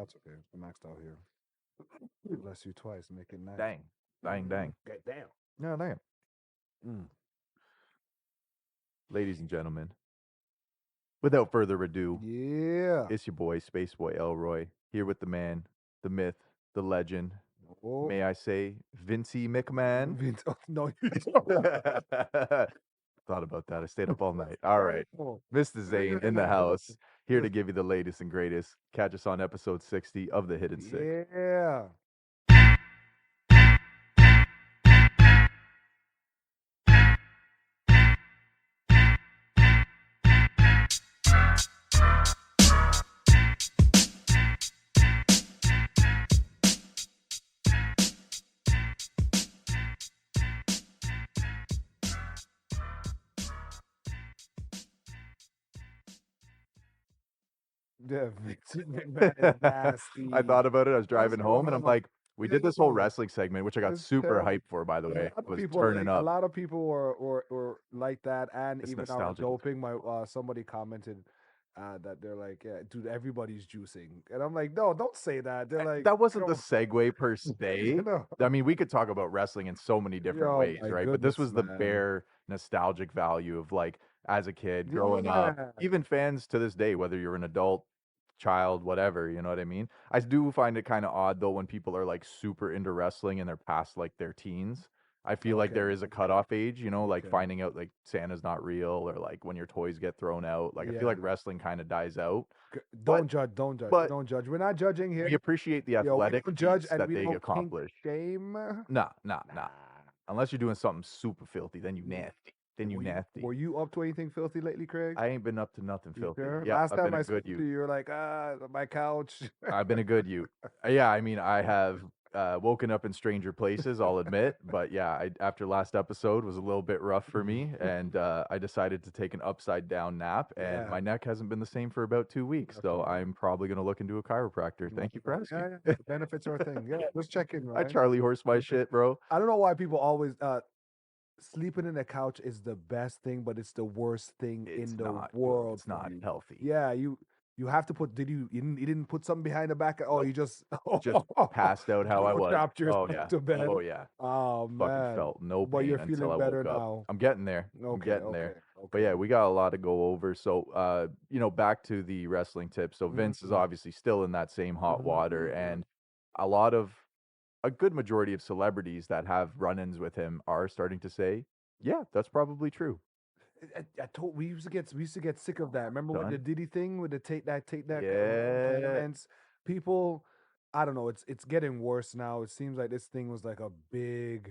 that's okay. I'm maxed out here. Bless you twice. Make it nice. Dang. Dang. God damn. Yeah, dang. Mm. Ladies and gentlemen, without further ado, Yeah. it's your boy, Space Boy Elroy, here with the man, the myth, the legend. Oh, May I say, Vincey McMahon? Vince. Oh, no, you don't. Thought about that. I stayed up all night. All right. Oh. Mr. Zane in the house, here to give you the latest and greatest. Catch us on episode 60 of The Hidden Sick. Yeah. Yeah, Vince McMahon is I nasty. thought about it. I was That's driving home and I'm like, we did this whole terrible. wrestling segment, which I got It's super terrible. hyped for, by the A way. lot of Was people, turning a up. lot of people were like that, and It's even our nostalgic. doping. My somebody commented that they're like, yeah, dude, everybody's juicing, and I'm like, no, don't say that. They're like, That wasn't the yo, segue per se. no, I mean, we could talk about wrestling in so many different yo, ways, my right? But this goodness, was the man, bare nostalgic value of like as a kid growing up, yeah, even fans to this day, whether you're an adult, child, whatever, you know what I mean? I do find it kind of odd though when people are like super into wrestling and they're past like their teens. I feel like okay, there is a cutoff age, you know, like okay, finding out like Santa's not real or like when your toys get thrown out. Like I feel yeah. like wrestling kind of dies out. But Don't judge, don't judge, but don't judge. We're not judging we here. appreciate the Yo, we athletic don't judge feats and that we they don't kink accomplish. shame. Nah, nah, Nah. nah. Unless you're doing something super filthy, then you Mm. nasty. Then you nasty. Were you up to anything filthy lately, Craig? I ain't been up to nothing You filthy. sure? Yeah, Last I've been time a I good spoke to youth. you, you were like, my couch. I've been a good youth. Yeah, I mean, I have woken up in stranger places, I'll admit. But yeah, after last episode was a little bit rough for me, and I decided to take an upside down nap, and Yeah, my neck hasn't been the same for about 2 weeks. that's So all. I'm probably going to look into a chiropractor. No, Thank you for asking. yeah, yeah. The benefits are a thing. Yeah, just check in, I right? Charlie horse my shit, bro. I don't know why people always sleeping in a couch is the best thing, but it's the worst thing It's in the not good. world It's for not you. healthy. Yeah, you have to put. Did you didn't put something behind the back? Oh, Nope. you just Just passed out how I was. chopped Oh yourself yeah. to bed. Oh yeah. Oh Fucking man, felt no but you're pain until feeling I better woke up. now. I'm getting there. I'm Okay, getting okay, there. But okay. yeah, we got a lot to go over. So, back to the wrestling tips. So Vince is Mhm, obviously still in that same hot water, mhm. and a a good majority of celebrities that have run-ins with him are starting to say, "Yeah, that's probably true." I told we used to get sick of that. Remember with the Done. Diddy thing with the take that Yeah. comments. People, I don't know. It's getting worse now. It seems like this thing was like a There's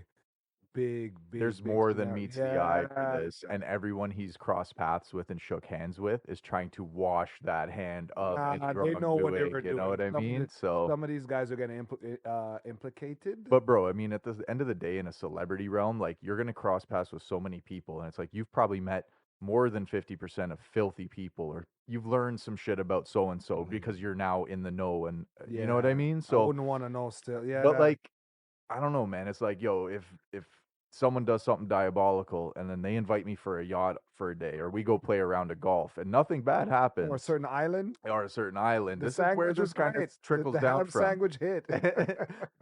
big more than scenario. meets the eye for Yeah, this, and everyone he's crossed paths with and shook hands with is trying to wash that hand of any they know what they wrongdoing. were You know doing. what I mean? So, Some of these guys are getting implicated. but bro, I mean, at the end of the day, in a celebrity realm, like you're gonna cross paths with so many people, and it's like you've probably met more than 50% of filthy people, or you've learned some shit about so and so because you're now in the know, and you know what I Yeah, mean? I So, wouldn't want to know still. but Yeah, like I don't know, man. It's like, yo, if someone does something diabolical and then they invite me for a yacht for a day, or we go play around a golf and nothing bad or a happens, certain island. or a certain island, The this is where sandwich this was kind of great. trickles The down ham from. sandwich hit.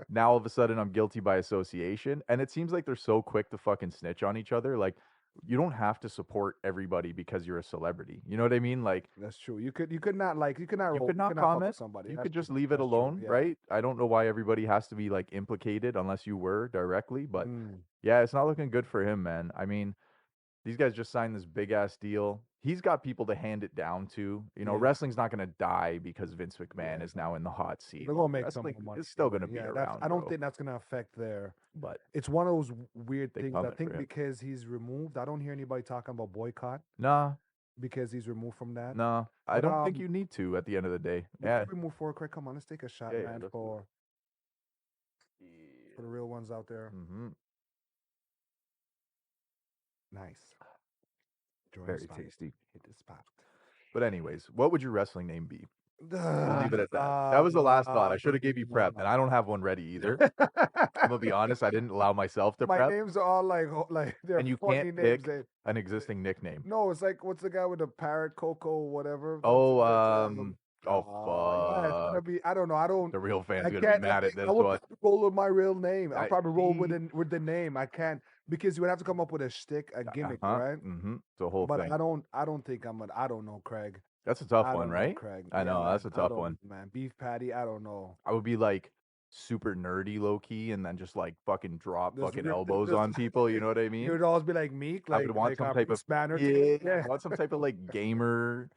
Now all of a sudden I'm guilty by association, and it seems like they're so quick to fucking snitch on each other. Like you don't have to support everybody because you're a celebrity. You know what I mean? Like That's true. You could not like you could you not could not fuck with comment. somebody. You That's could true. just leave it That's true. alone, Yeah. right? I don't know why everybody has to be like implicated unless you were directly, but Mm. yeah, it's not looking good for him, man. I mean, these guys just signed this big ass deal. He's got people to hand it down to. You know, Yeah. wrestling's not going to die because Vince McMahon Yeah. is now in the hot seat. They're Like, gonna make some wrestling more money is still going to anyway. be Yeah. That's I around, don't bro. think that's gonna affect their. But It's one of those weird they things. I coming for think him. because he's removed, I don't hear anybody talking about boycott Nah, because he's removed from that. nah. I But don't think you need to at the end of the day. before Yeah. we move forward, Craig, come on, let's take a shot, Yeah, yeah. man, Let's do for the real ones out there. it. Mm-hmm. Nice. Enjoy the Very spot. tasty. Hit the spot. But anyways, what would your wrestling name be? We'll leave it at that. That was the last thought. I should have gave you prep, and I don't have one ready either. I'm gonna be honest. I didn't allow myself to My prep, names are all like they're and you funny can't names. pick an existing nickname. No, it's like what's the guy with the parrot, Coco, whatever. Oh, That's Oh Yeah, it's gonna fuck. be. I don't know. I don't. The real fans I gonna be can't. mad at I this would one. probably roll with my real name. I'll I probably roll see. with the name. I can't because you would have to come up with a shtick, a gimmick, Uh-huh. right? Mm-hmm. The whole But thing. I don't think I'm gonna. I don't know, Craig. That's a tough I one, don't know, right? Craig. I Yeah, know, man. that's a I tough don't one. know, man. Beef patty. I don't know. I would be like super nerdy low key and then just like fucking drop Just fucking rip. elbows Just on people, you know what I you mean? would always be like Meek, I would want like some type of Bruce Banner. yeah, Yeah, I want some type of like gamer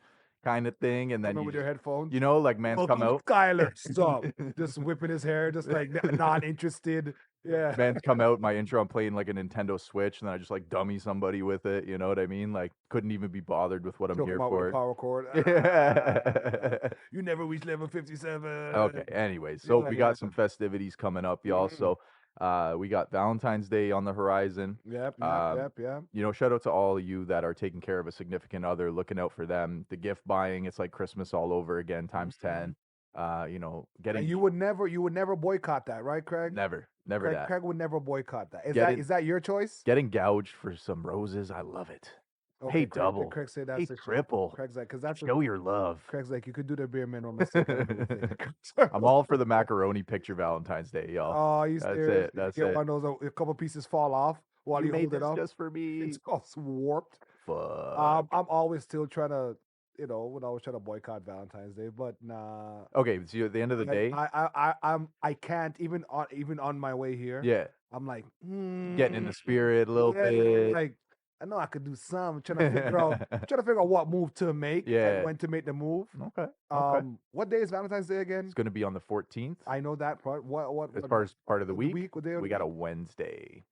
kind of thing, and then coming you with your just headphones. like man's come Welcome, out. Skyler. Stop. Just whipping his hair, just like not interested. Yeah. Man's come out my intro, I'm playing like a Nintendo Switch, and then I just like dummy somebody with it, you know what I mean? Like couldn't even be bothered with what I'm Choke him here out with a for. power cord. Yeah. You never reached level 57. Okay. Anyways, so Yeah, we yeah. got some festivities coming up, y'all. Mhm. So, we got Valentine's Day on the horizon. Yep, yep, Um, yep, yep. shout out to all of you that are taking care of a significant other, looking out for them. The gift buying, it's like Christmas all over again, times 10. And Getting you would never boycott that, right, Craig? never that. Craig would never boycott that. Getting Is that your choice? getting gouged for some roses, I love it. Hey Okay, double, Craig said hey that's the shit. triple. Craig's like, because that's Show your love. Craig's like, you could do the bare minimum and still get everything. I'm all for the macaroni picture Valentine's Day, y'all. Oh, you That's serious? it. That's Get it. one of those, a couple pieces fall off while You you made hold it this up. just for me. It's all warped. Fuck. I'm always still trying to, when I was trying to boycott Valentine's Day, but nah. Okay, so at the end of the day, I can't even on my way here. yeah, I'm like getting in the spirit a little yeah, bit. like I know I could do some. Trying to figure out what move to make Yeah. and when to make the move. Okay. Okay. What day is Valentine's Day again? It's going to be on the 14th. I know that part. As far as part of the week, what day of we the got a week? Wednesday.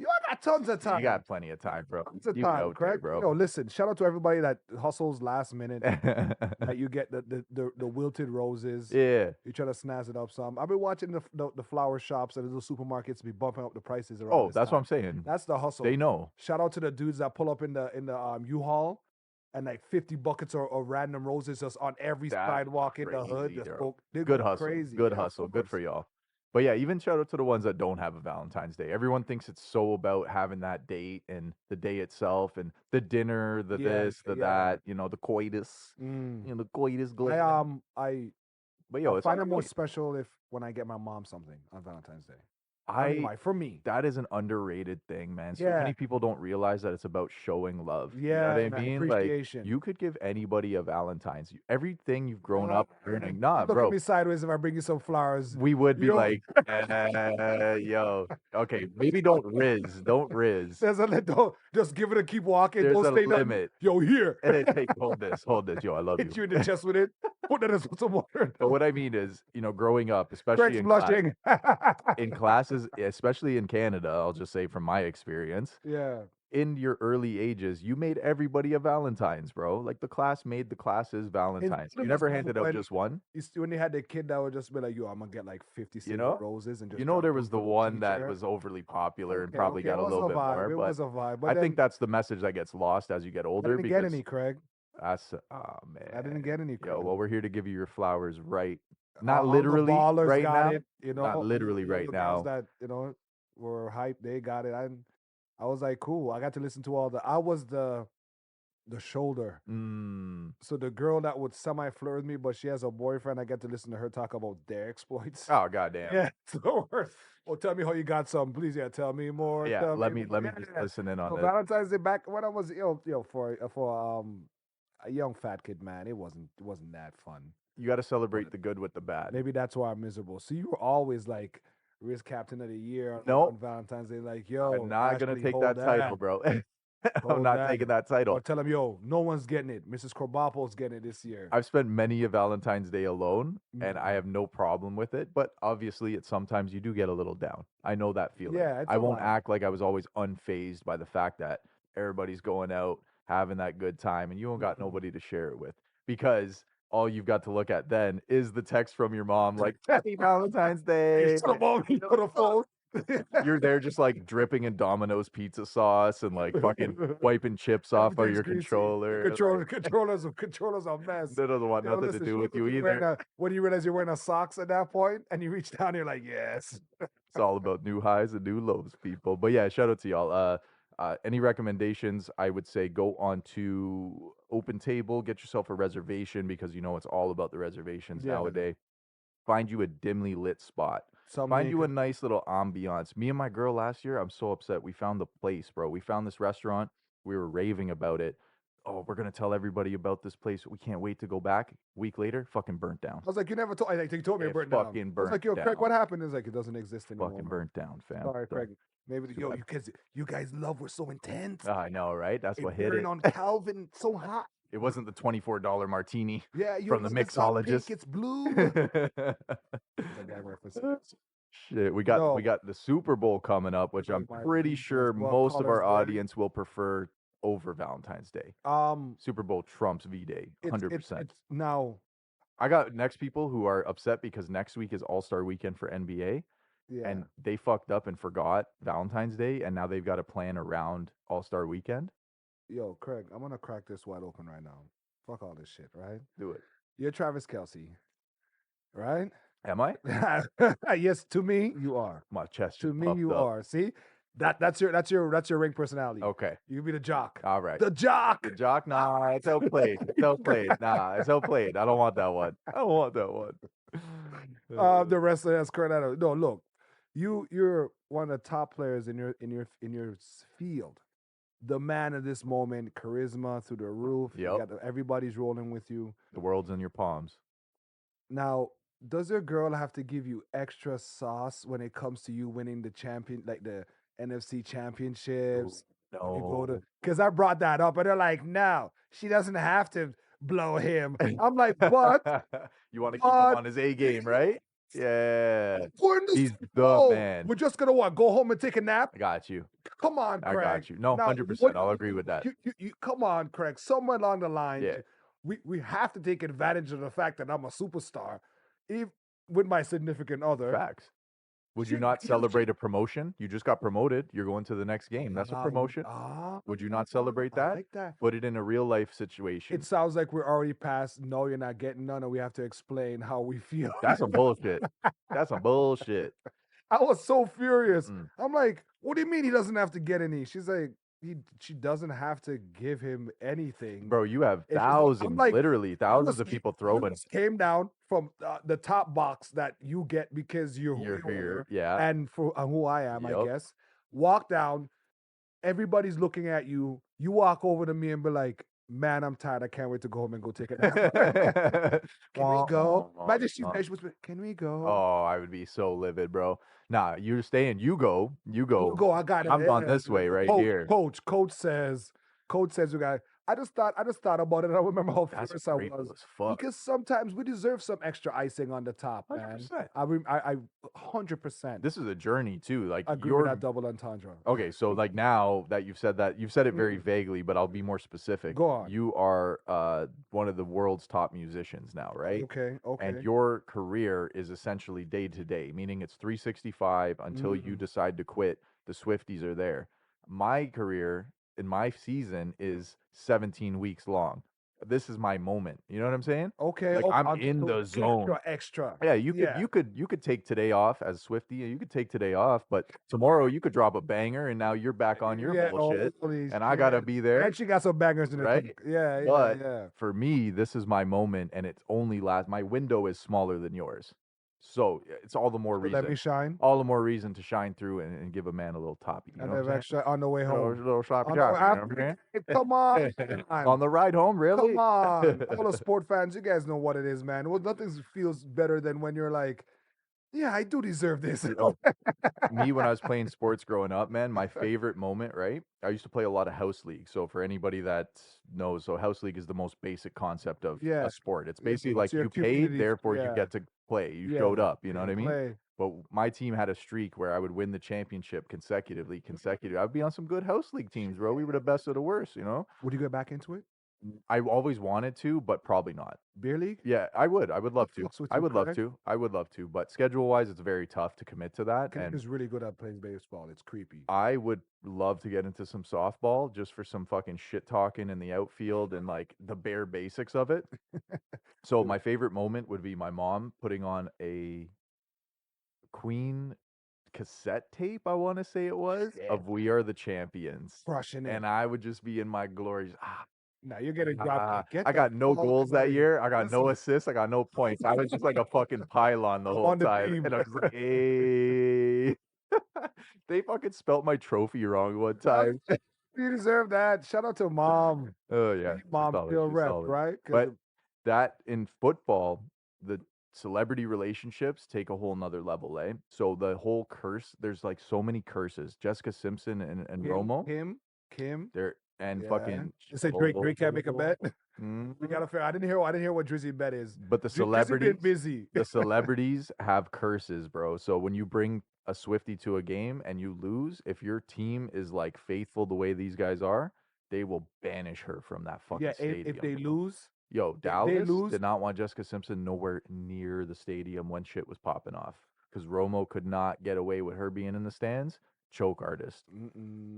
You got tons of time. You got plenty of time, bro. Tons of You time, out there, correct? bro. Listen, shout out to everybody that hustles last minute. That you get the wilted roses. Yeah. You try to snazz it up some. I've been watching the flower shops and the little supermarkets be bumping up the prices around. Oh, this that's what time. I'm saying. That's the hustle. They know. Shout out to the dudes that pull up in the U-Haul and like 50 buckets of random roses just on every That's sidewalk in the hood. crazy, Just bro. they Good go hustle. crazy. Good Yeah, of hustle. Good course. for y'all. But yeah, even shout out to the ones that don't have a Valentine's Day. Everyone thinks it's so about having that date and the day itself and the dinner, the Yeah, this, the yeah. that, the coitus. Mm. The coitus glare. But yo, I it's find on it the more way. special when I get my mom something on Valentine's Day. For me. That is an underrated thing, man. So Yeah. many people don't realize that it's about showing love. You know Yeah, what I and mean? appreciation. Like you could give anybody a Valentine's. Everything you've grown up learning. Nah, Look bro. at me sideways if I bring you some flowers. We would be You know- like, yo, okay, maybe don't riz. Don't riz. There's a little, just give it a keep walking. There's Don't a say nothing. limit. Yo, here. And then take hold this. Yo, I love Hit you you. in the chest with it. Put that in some water. But what I mean is, growing up, especially Greg's in blushing. in classes, especially in Canada, I'll just say from my experience, Yeah. in your early ages, you made everybody a Valentine's, bro. Like the class made the classes Valentine's. You never handed out just one. When they had the kid that would just be like, yo, I'm going to get like 50 roses. And just there was the one that was overly popular and probably got a little bit more. It But was a vibe. But I think that's the message that gets lost as you get I older. didn't get any, Craig. That's man. I didn't get any, Craig. Yo, well, we're here to give you your flowers right. Not All literally the ballers right got now. it, Not literally the right girls now. that were hyped, they got it. I was like, cool. I got to listen to I was the shoulder. So the girl that would semi flirt with me, but she has a boyfriend. I get to listen to her talk about their exploits. Oh goddamn. Yeah, it's the worst. Oh, tell me how you got some, please. Yeah, tell me more. Yeah, let me just listen in on this. Valentine's Day back when I was for a young fat kid, man, it wasn't that fun. You got to celebrate the good with the bad. Maybe that's why I'm miserable. So you were always like Riz Captain of the Year Nope. on Valentine's Day. Like, yo, I'm not gonna Ashley, take hold that title, bro. I'm Hold not that. taking that title. Or tell him, yo, no one's getting it. Mrs. Corbapo's getting it this year. I've spent many a Valentine's Day alone, and Mhm. I have no problem with it. But obviously, sometimes you do get a little down. I know that feeling. Yeah, it's I a won't vibe. act like I was always unfazed by the fact that everybody's going out having that good time, and you don't got Mhm. nobody to share it with, because all you've got to look at then is the text from your mom, like "Happy Valentine's Day." You should have me on the phone. You're there just like dripping in Domino's pizza sauce and like fucking wiping chips off of your Everything's greasy. controller. Controllers a mess. They don't want Yo, nothing listen, to do with you you're wearing either. when you realize you're wearing a socks at that point, and you reach down, you're like, yes. It's all about new highs and new lows, people. But yeah, shout out to y'all. Any recommendations? I would say go on to open table, get yourself a reservation because you know it's all about the reservations Yeah. nowadays. Find you a dimly lit spot. Find you a nice little ambiance. Me and my girl last year, I'm so upset. We found the place, bro. We found this restaurant. We were raving about it. Oh, we're gonna tell everybody about this place. We can't wait to go back. Week later, fucking burnt down. I was like, you never told. I think you told me it It burnt down. fucking I was burnt like, yo, Craig, down. what happened? It's like it doesn't exist anymore. Fucking man. burnt down, fam. Sorry, So, Craig. Maybe too yo, bad. you guys love were so intense. I know, right? That's It what hit burned it. on Calvin so hot. It wasn't the $24 martini Yeah, from the it's not pink, mixologist. it's blue. Shit, we No. got the Super Bowl coming up, which I'm My pretty goodness. sure Well, most of our Colors Day. audience will prefer over Valentine's Day. Super Bowl trumps V-Day, 100%. It's now. I got next people who are upset because next week is All-Star Weekend for NBA, Yeah. and they fucked up and forgot Valentine's Day, and now they've got to plan around All-Star Weekend. Yo, Craig, I'm gonna crack this wide open right now. Fuck all this shit, right? Do it. You're Travis Kelce, right? Am I? Yes, to me, you are. My chest To just me, puffed you up. are. See, that's your ring personality. Okay. You can be the jock. All right. The jock. The jock? Nah, it's outplayed. It's outplayed. Nah, it's outplayed. I don't want that one. I don't want that one. The wrestler has Coronado. No, look, you're one of the top players in your field. The man of this moment, charisma through the roof. Yep. Everybody's rolling with you. The world's in your palms. Now, does your girl have to give you extra sauce when it comes to you winning the NFC championships? No. Because I brought that up, and they're like, no, she doesn't have to blow him. I'm like, but you want to keep him on his A game, right? Yeah. He's the man. We're just gonna go home and take a nap. I got you. Come on, Craig. I got you. No, 100%. I'll agree with that. You come on, Craig. Somewhere along the line, Yeah. we have to take advantage of the fact that I'm a superstar, even with my significant other. Facts. Would you not celebrate a promotion? You just got promoted. You're going to the next game. That's a promotion. Would you not celebrate that? I like that. Put it in a real life situation. It sounds like we're already past. No, you're not getting none, and we have to explain how we feel. That's some bullshit. That's some bullshit. I was so furious. I'm like, what do you mean he doesn't have to get any? She's like, she doesn't have to give him anything. Bro, you have thousands, literally thousands of people throwing. Came down from the top box that you get because you're here, yeah, and for who I am, I guess. Walk down, everybody's looking at you. You walk over to me and be like, man, I'm tired. I can't wait to go home and go take a nap. Can we go? Imagine she was, can we go? Oh, I would be so livid, bro. Nah, you're staying. You go. You go. I got it. I'm gone this way right here. Coach says we got. I just thought about it. I remember how furious I was. Because sometimes we deserve some extra icing on the top, man. 100%. I 100%. This is a journey too. Like I agree with that double entendre. Okay, so like now that you've said it very vaguely, but I'll be more specific. Go on. You are one of the world's top musicians now, right? Okay. And your career is essentially day to day, meaning it's 365 until you decide to quit. The Swifties are there. My career in my season is 17 weeks long. This is my moment. You know what I'm saying? Okay. Like I'm in the zone. Extra. Yeah, you could take today off as Swifty. You could take today off, but tomorrow you could drop a banger, and now you're back on your bullshit, and I gotta be there. And she got some bangers in the tank. Yeah. But for me, this is my moment, and it's only my window is smaller than yours. So it's all the more reason. Let me shine. All the more reason to shine through and give a man a little toppy. You know what I'm extra on the way home. A little shopping. You know what I'm saying? Come on. On the ride home, really? Come on. All the sport fans, you guys know what it is, man. Well, nothing feels better than when you're like, yeah, I do deserve this. Me, when I was playing sports growing up, man, my favorite moment, right? I used to play a lot of house league. So for anybody that knows, so house league is the most basic concept of a sport. It's basically like you paid, therefore you get to play. You showed up, you know what I mean? But my team had a streak where I would win the championship consecutively. I'd be on some good house league teams, bro. We were the best of the worst, you know? Would you get back into it? I always wanted to, but probably not. Beer league? Yeah, I would. I would love to. I would love to. But schedule-wise, it's very tough to commit to that. And is really good at playing baseball. It's creepy. I would love to get into some softball just for some fucking shit talking in the outfield and like the bare basics of it. So my favorite moment would be my mom putting on a Queen cassette tape, I want to say it was, of We Are the Champions. Crushing it. And I would just be in my glories. Nah, you're getting drop kicked. Get I the got no fuck goals out that of here. year. I got no assists. I got no points. I was just like a fucking pylon the whole On the time. team. And I was like, hey. They fucking spelt my trophy wrong one time. You deserve that. Shout out to mom. Oh yeah, Mom solid, still she's rep, solid. right? But that in football, the celebrity relationships take a whole nother level, eh? So the whole curse, there's like so many curses. Jessica Simpson and Romo, Kim. they're and Yeah. fucking You say Drake can't make a bet. Mhm. We got to fair. I didn't hear what Drizzy bet is. But the Drizzy been celebrities, busy. the celebrities have curses, bro. So when you bring a Swifty to a game and you lose, if your team is like faithful the way these guys are, they will banish her from that fucking Yeah, stadium. if they lose, Yo, they Dallas lose. did not want Jessica Simpson nowhere near the stadium when shit was popping off because Romo could not get away with her being in the stands. Choke artist.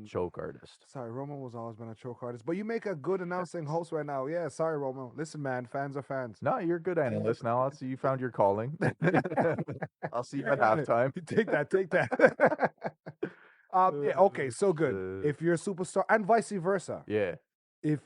Choke artist. Sorry, Romo was always been a choke artist, but you make a good announcing host right now. Yeah, sorry, Romo. Listen, man, fans are fans. No, you're a good analyst now. I'll see you found your calling. I'll see you at halftime. Take that. Yeah, okay, so good. If you're a superstar, and vice versa. Yeah. If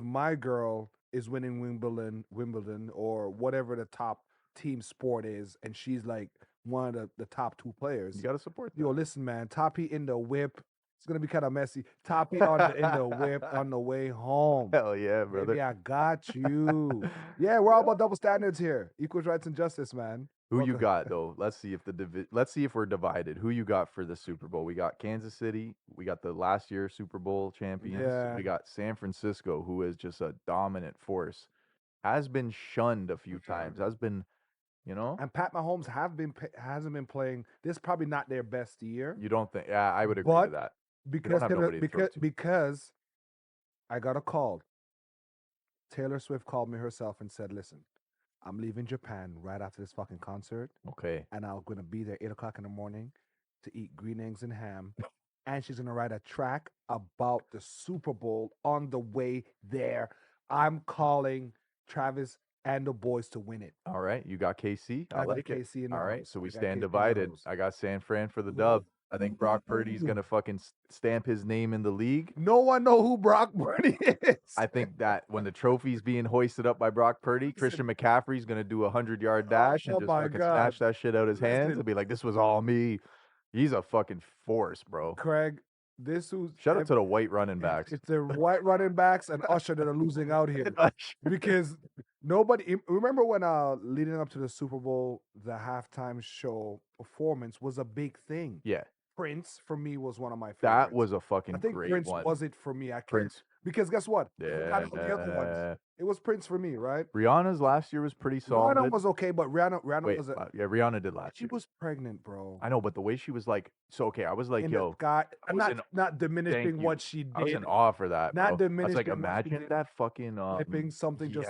my girl is winning Wimbledon or whatever the top team sport is, and she's like one of the top two players, You gotta support yo, them. listen, man, Toppy in the whip. It's gonna be kind of messy. Toppy in the whip on the way home. Hell yeah, brother. Baby, I got you. Yeah, we're all about double standards here. Equal rights and justice, man. Who you got though? Let's see if we're divided. Who you got for the Super Bowl? We got Kansas City. We got the last year Super Bowl champions. Yeah. We got San Francisco, who is just a dominant force. Has been shunned a few times. Has been, And Pat Mahomes hasn't been playing. This is probably not their best year. You don't think? Yeah, I would agree to that. Because I got a call. Taylor Swift called me herself and said, "Listen, I'm leaving Japan right after this fucking concert. Okay. And I'm gonna be there 8 o'clock in the morning to eat green eggs and ham. And she's gonna write a track about the Super Bowl on the way there. I'm calling Travis and the boys to win it." All right, you got KC. I like it. KC in the All right, house. so we I got stand KC in the divided. house. I got San Fran for the dub. I think Brock Purdy's gonna fucking stamp his name in the league. No one know who Brock Purdy is. I think that when the trophy's being hoisted up by Brock Purdy, Christian McCaffrey's gonna do a 100-yard dash and just fucking snatch that shit out his hands and be like, "This was all me." He's a fucking force, bro. Craig, this who's shout out to the white running backs. It's the white running backs and Usher that are losing out here because nobody remember when leading up to the Super Bowl, the halftime show performance was a big thing. Yeah. Prince for me was one of my favorites. That was a fucking I think great Prince one. was it for me. Prince. Because guess what? Yeah. The other ones. It was Prince for me, right? Rihanna's last year was pretty solid. Rihanna was okay, but Rihanna was yeah, Rihanna did last year. She was pregnant, bro. I know, but the way she was like, so okay, I was like, yo, I'm not diminishing what she did. I was in awe for that. Not bro. diminishing. I was like, imagine that fucking flipping something just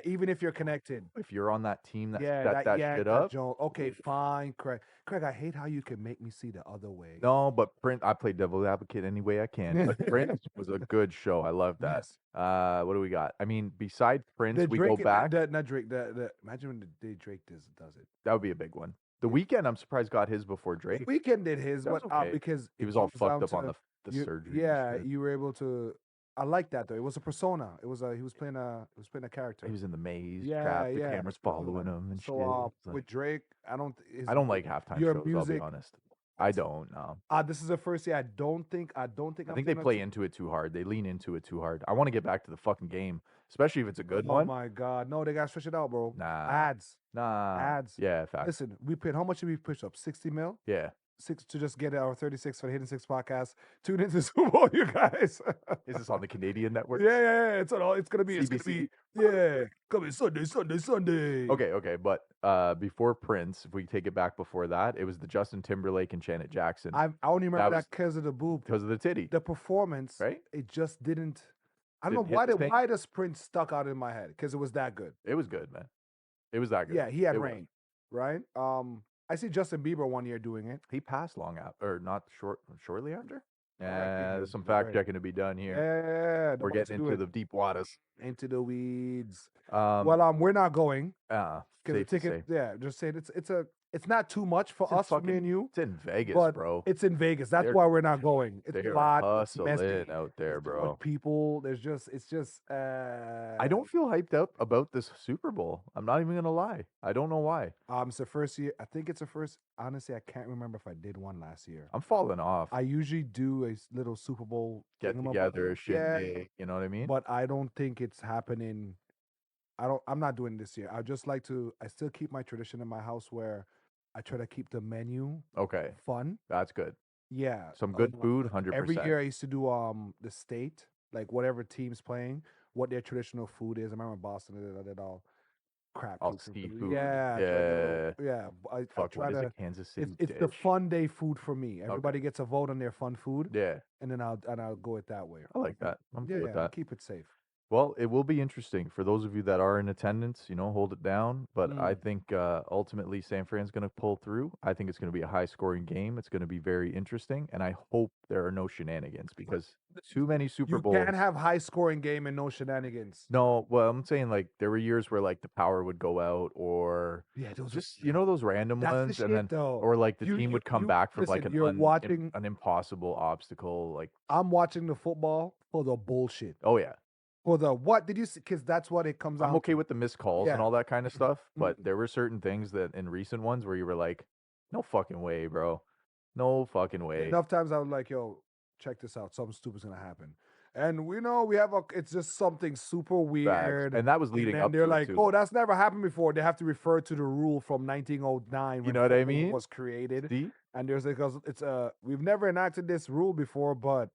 even if you're connected. If you're on that team that shit up. Okay, fine, Craig. Craig, I hate how you can make me see the other way. No, but Prince, I play devil's advocate any way I can. But Prince was a good show. I love that. Yes. What do we got? I mean, besides Prince, we go back. Not Drake. Imagine when the day Drake does it. That would be a big one. The Weeknd, I'm surprised, got his before Drake. The Weeknd did his, but okay. Because he was all fucked up on the surgery. Yeah, you were able to. I like that though. It was a persona. It was he was playing a character. He was in the maze. Yeah, the cameras following him and so, shit. With Drake, I don't like halftime shows. I'll be honest. I don't know. This is the first year. I think they play into it too hard. They lean into it too hard. I want to get back to the fucking game, especially if it's a good one. Oh my god, no, they gotta stretch it out, bro. Nah, ads. Ads. Yeah, fact. Listen, we paid. How much did we push up? 60 mil. Yeah. 6 to just get our 36 for the Hidden Six podcast. Tune into Super Bowl, you guys. Is this on the Canadian network? Yeah. It's gonna be. Coming Sunday. Okay. But before Prince, if we take it back before that, it was the Justin Timberlake and Janet Jackson. I only remember that because of the boob. Because of the titty. The performance, right? It just didn't. I don't know why does Prince stuck out in my head because it was that good. It was good, man. It was that good. Yeah, he had rain, right? I see Justin Bieber one year doing it. He passed long after, or not shortly after. Yeah, there's some fact checking to be done here. Yeah, we're getting into the deep waters. Into the weeds. Um, Well, we're not going because the safe to ticket. say. Yeah, just saying it's not too much for us, for me and you, It's in Vegas, but bro. it's in Vegas. That's They're why we're not going. It's they're hot. It's hustling messy. out there, There's too much bro. people. It's just. I don't feel hyped up about this Super Bowl. I'm not even gonna lie. I don't know why. It's the first year. I think it's the first. Honestly, I can't remember if I did one last year. I'm falling off. I usually do a little Super Bowl Get thingamabob. together, Yeah, shindig. You know what I mean? but I don't think it's happening. I'm not doing this year. I just like to. I still keep my tradition in my house where I try to keep the menu Okay, fun. that's good. Yeah, Some good food, every 100%. year I used to do the state, like whatever team's playing, what their traditional food is. I remember in Boston they did all crab All cakes and food. seafood. Yeah, I try to Yeah. yeah. I Fuck, try what is to. a Kansas City It's the dish? fun day food for me. Okay. Everybody gets a vote on their fun food, Yeah, and then I'll go it that way. I like that. I'm Yeah, cool with yeah. that. Keep it safe. Well, it will be interesting for those of you that are in attendance. Hold it down. But I Mm. think ultimately San Fran's going to pull through. I think it's going to be a high-scoring game. It's going to be very interesting, and I hope there are no shenanigans because too many Super You Bowls. can't have high scoring game and no shenanigans. No, well, I'm saying like there were years where like the power would go out, or Yeah, those are just those random that's the ones, and shit then though. or like the You team you would come you back from listen. like You're watching. an impossible obstacle. Like, I'm watching the football for the bullshit. oh yeah, For the what did you see? Because that's what it comes I'm down okay to. with the missed calls and Yeah. all that kind of stuff, but Mm. there were certain things that in recent ones where you were like, no fucking way, bro, no fucking way. Enough times I was like, yo, check this out. Something stupid's gonna happen. And we know we have it's just something super Facts, weird. and that was And leading then up they're to it like, too. oh, that's never happened before. They have to refer to the rule from 1909 You when know what I football mean? was created. See, And there's because it's we've never enacted this rule before, but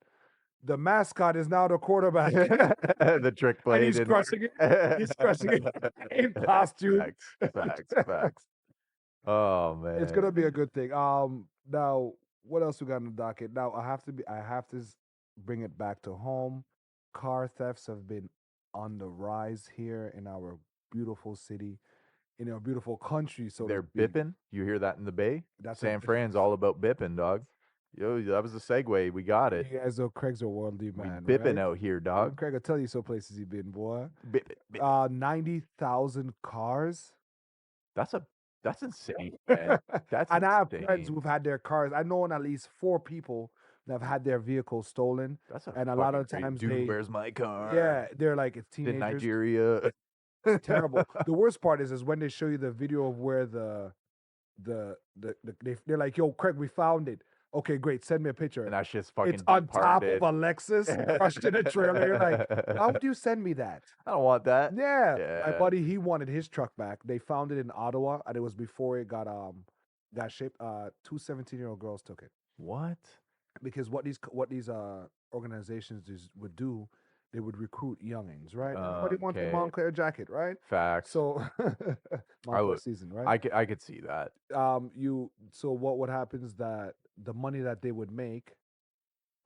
the mascot is now the quarterback. the trick play And he's didn't crushing it. He's crushing it in costume. Facts. Oh It's man, gonna be a good thing. Now what else we got in the docket? Now I have to bring it back to home. Car thefts have been on the rise here in our beautiful city, in our beautiful country, so to they're speak. bipping. You hear that in the Bay? That's San Fran's all about bipping, dog. Yo, that was the segue. We got it. you guys know Craig's a worldly We man, bipping right? out here, dog. Craig will tell you some places he been, boy. Bip it, bip it. 90,000 cars. That's a that's insane, man. That's And I have friends insane. who've had their cars. I know at least 4 people that have had their vehicles stolen. That's a And a lot fucking of crazy times dude. Where's my car? yeah, they're like it's In teenagers. Nigeria. Terrible. The worst part is when they show you the video of where they're like, yo, Craig, we found it. Okay, great. Send me a picture. And that shit's fucking It's on top departed. of a Lexus crushed in a trailer. You're like, how would you send me that? I don't want that. Yeah. My Yeah. buddy, he wanted his truck back. They found it in Ottawa, and it was before it got shipped. Two 17-year-old girls took it. What? Because what these organizations would do, they would recruit youngins, right? Everybody wants a Okay. Montclair jacket, right? Facts. So Montclair would- season, right? I could see that. So what would happen is that the money that they would make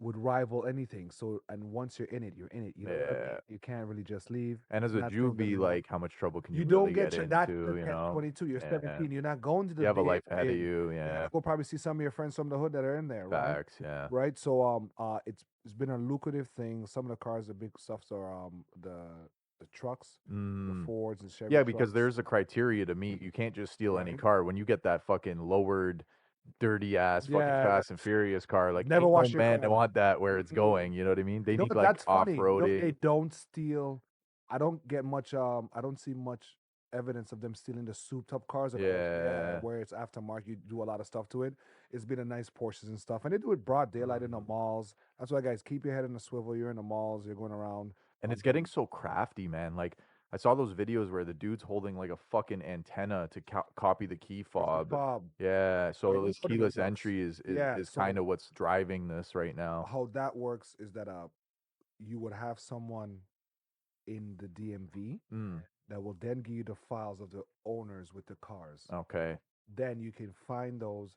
would rival anything. So and once you're in it, you're in it. Yeah. You can't really just leave. And as a You're not throwing them juvie, in. like, how much trouble can you, You really don't get get that into? You know, 22. You're Yeah. 17. You're not going to the You have a big, life ahead of big- you. Yeah, Yeah. we'll probably see some of your friends from the hood that are in there, right? Facts. Yeah. Right. So it's been a lucrative thing. Some of the cars, the big stuffs are the trucks, the Mm. Fords and Chevy. Yeah, because trucks. there's a criteria to meet. You can't just steal any Right. car. When you get that fucking lowered, dirty ass fucking Yeah, Fast and Furious car, like never ain't wash no your man car. want that where it's Mhm. going. You know what I mean? They No, need like that's off funny. No, roading. they don't steal. I don't get much. I don't see much evidence of them stealing the souped up cars. Yeah. Where it's aftermarket, you do a lot of stuff to it. It's been a nice Porsches and stuff, and they do it broad daylight in the Mhm. malls. That's why, guys, keep your head in the swivel. You're in the malls. You're going around. And it's getting so crafty, man. Like I saw those videos where the dude's holding like a fucking antenna to copy the key fob. Bob. Yeah, so Right, this that's what it keyless does. entry is Yeah, so kind of what's driving this right now. how that works is that you would have someone in the DMV Mm, that will then give you the files of the owners with the cars. okay, Then you can find those,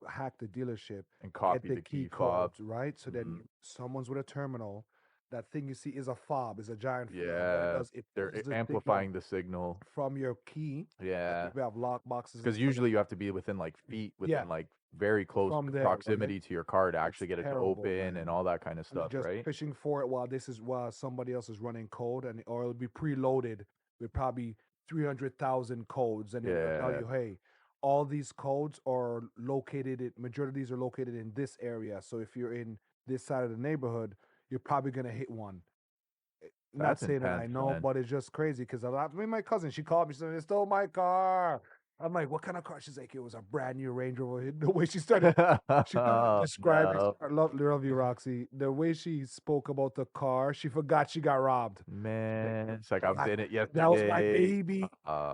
hack the dealership, and get copy the the key key fob. codes, right? So then Mhm. someone's with a terminal that thing you see is a fob, is a giant fob. What it Yeah, does, it they're pulls the signal amplifying the signal. from your key. Like Yeah, if you have lock boxes and because stuff, usually you have to be within like feet, yeah, within like very close from there, right? proximity to your car to It's actually get it to terrible, open and man. all that kind of And stuff, just right? fishing for it while somebody else is running code, and or it'll be preloaded with probably 300,000 codes, and it'll tell Yeah, you, hey, all these codes are located. Majority of these are located in this area. So if you're in this side of the neighborhood, you're probably gonna hit one. Not that's saying that I intense, know, man. but it's just crazy because a lot. I mean, my cousin, she called me, she said they stole my car. I'm like, what kind of car? She's like, it was a brand new Range Rover. The way she started Oh, describing, no. I love you, Roxy. The way she spoke about the car, she forgot she got robbed. Like, Man, it's like I was "Ah, in it that was my yesterday. baby,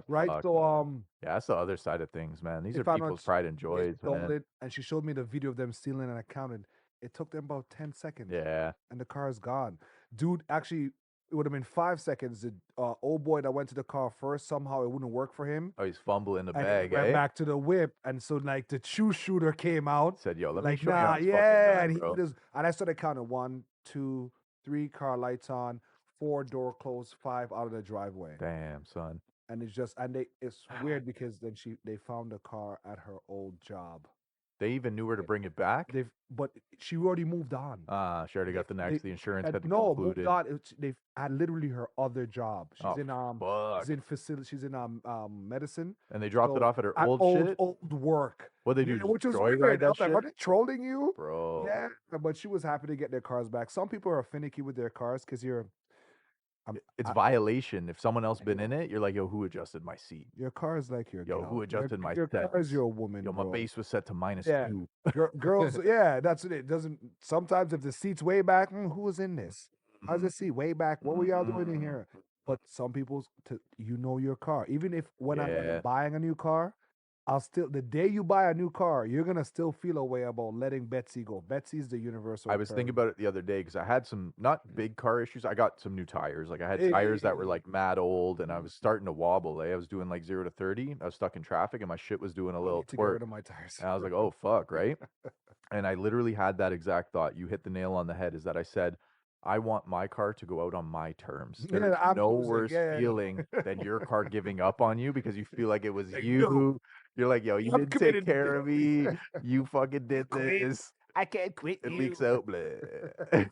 right? Fuck. So Yeah, that's the other side of things, man. These they are found out people's pride and they joys, stole man. it, and she showed me the video of them stealing, and I counted. It took them about 10 seconds, Yeah. and the car is gone. Dude, actually, it would have been 5 seconds. The old boy that went to the car first, somehow it wouldn't work for him, Oh, he's fumbling the and he bag, went eh? back to the whip, and so like the true shooter came out, Said, yo, let me like, show you how nah, it's fucking yeah, done, and he bro. just, and I started counting 1, 2, 3 car lights on, 4 door closed, 5 out of the driveway, Damn, son. and it's weird because then they found the car at her old job. They even knew where to bring it back? But she already moved on. She already got the next. The insurance had to No, conclude moved it. on. They've had literally her other job. Oh, She's fuck. in facility. She's in medicine. And they dropped it So off at her at old shit? old work. What'd they Yeah, do, just which was joyride weird. I that was like, are shit? they trolling you? Bro. Yeah, but she was happy to get their cars back. Some people are finicky with their cars because It's I, violation. If someone else been in it, you're like, yo, who adjusted my seat? your car is like your Yo, who gal. adjusted my Your car is settings? your woman, Yo, my bro. base was set to Yeah, -2. girls. Yeah, that's it. It doesn't. Sometimes if the seat's way back, who was in this? How's the seat way back? What were y'all doing in here? But some people's, you know your car. Even if when I'm Yeah. buying a new car, I'll still the day you buy a new car, you're gonna still feel a way about letting Betsy go. Betsy's the universal I was thinking term. about it the other day because I had some not big car issues. I got some new tires. Like I had Hey, tires that were like mad old, and I was starting to wobble. I was doing like 0 to 30. I was stuck in traffic, and my shit was doing a I little need to get twerk. rid of my tires. And I was like, oh fuck, right? And I literally had that exact thought. You hit the nail on the head. Is that I said, I want my car to go out on my terms. Yeah, There's I'm no losing. worse Yeah. feeling than your car giving up on you because you feel like it was Like, you. no, You're like, yo, you I'm didn't take committed. care of me. You fucking did Quit. this. I can't quit It you. leaks out, bleh.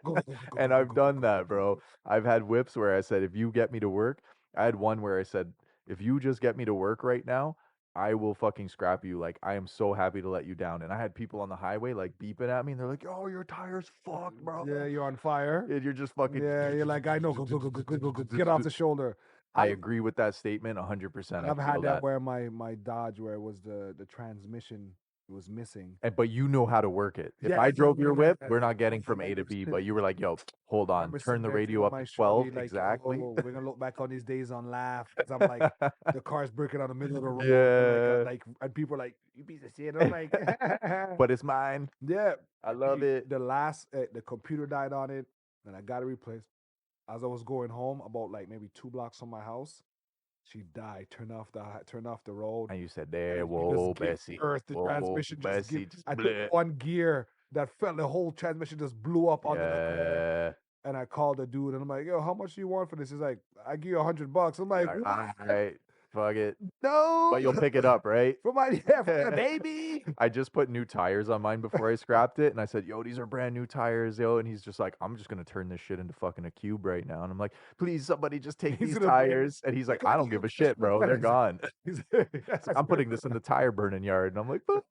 Go, And go, I've go, done go, that, go, bro. go. I've had whips where I said, if you get me to work, I had one where I said, if you just get me to work right now, I will fucking scrap you. Like, I am so happy to let you down. And I had people on the highway like beeping at me, and they're like, oh, your tire's fucked, bro. Yeah, you're on fire. And you're just fucking. Yeah, you're like, I know. Go. Get off the shoulder. I agree with that statement 100%. I I've feel had that that. where my Dodge, where it was the transmission was missing. But you know how to work it. If Yeah, I drove your whip, yeah. we're not getting from A to B. But you were like, yo, hold I on, remember turn sitting the there radio telling up to my 12. shorty, like, Exactly. oh, we're gonna look back on these days on laugh. Because I'm like, the car's breaking on the middle of the road. Yeah. And people are like, you piece of shit. I'm like, But it's mine. yeah. I love it. The computer died on it, and I got it replaced. As I was going home, about like maybe 2 blocks from my house, she died. Turn off the road. And you said, And there, she whoa, just gave Bessie. Earth. The Whoa, transmission just give. Bessie. Just I took bleh. one gear that fell. The whole transmission just blew up under the car. Yeah. And I called the dude, and I'm like, "Yo, how much do you want for this?" He's like, "I give you $100." I'm like, All "What? right. Fuck it. No, But you'll pick it up, right? for my baby." I just put new tires on mine before I scrapped it, and I said, "Yo, these are brand new tires, yo." And he's just like, "I'm just gonna turn this shit into fucking a cube right now." And I'm like, "Please, somebody just take He's these gonna bring it. tires." And he's like, "I don't give a shit, bro. They're gone." He's It's like, I'm putting this in the tire burning yard, and I'm like, "Fuck."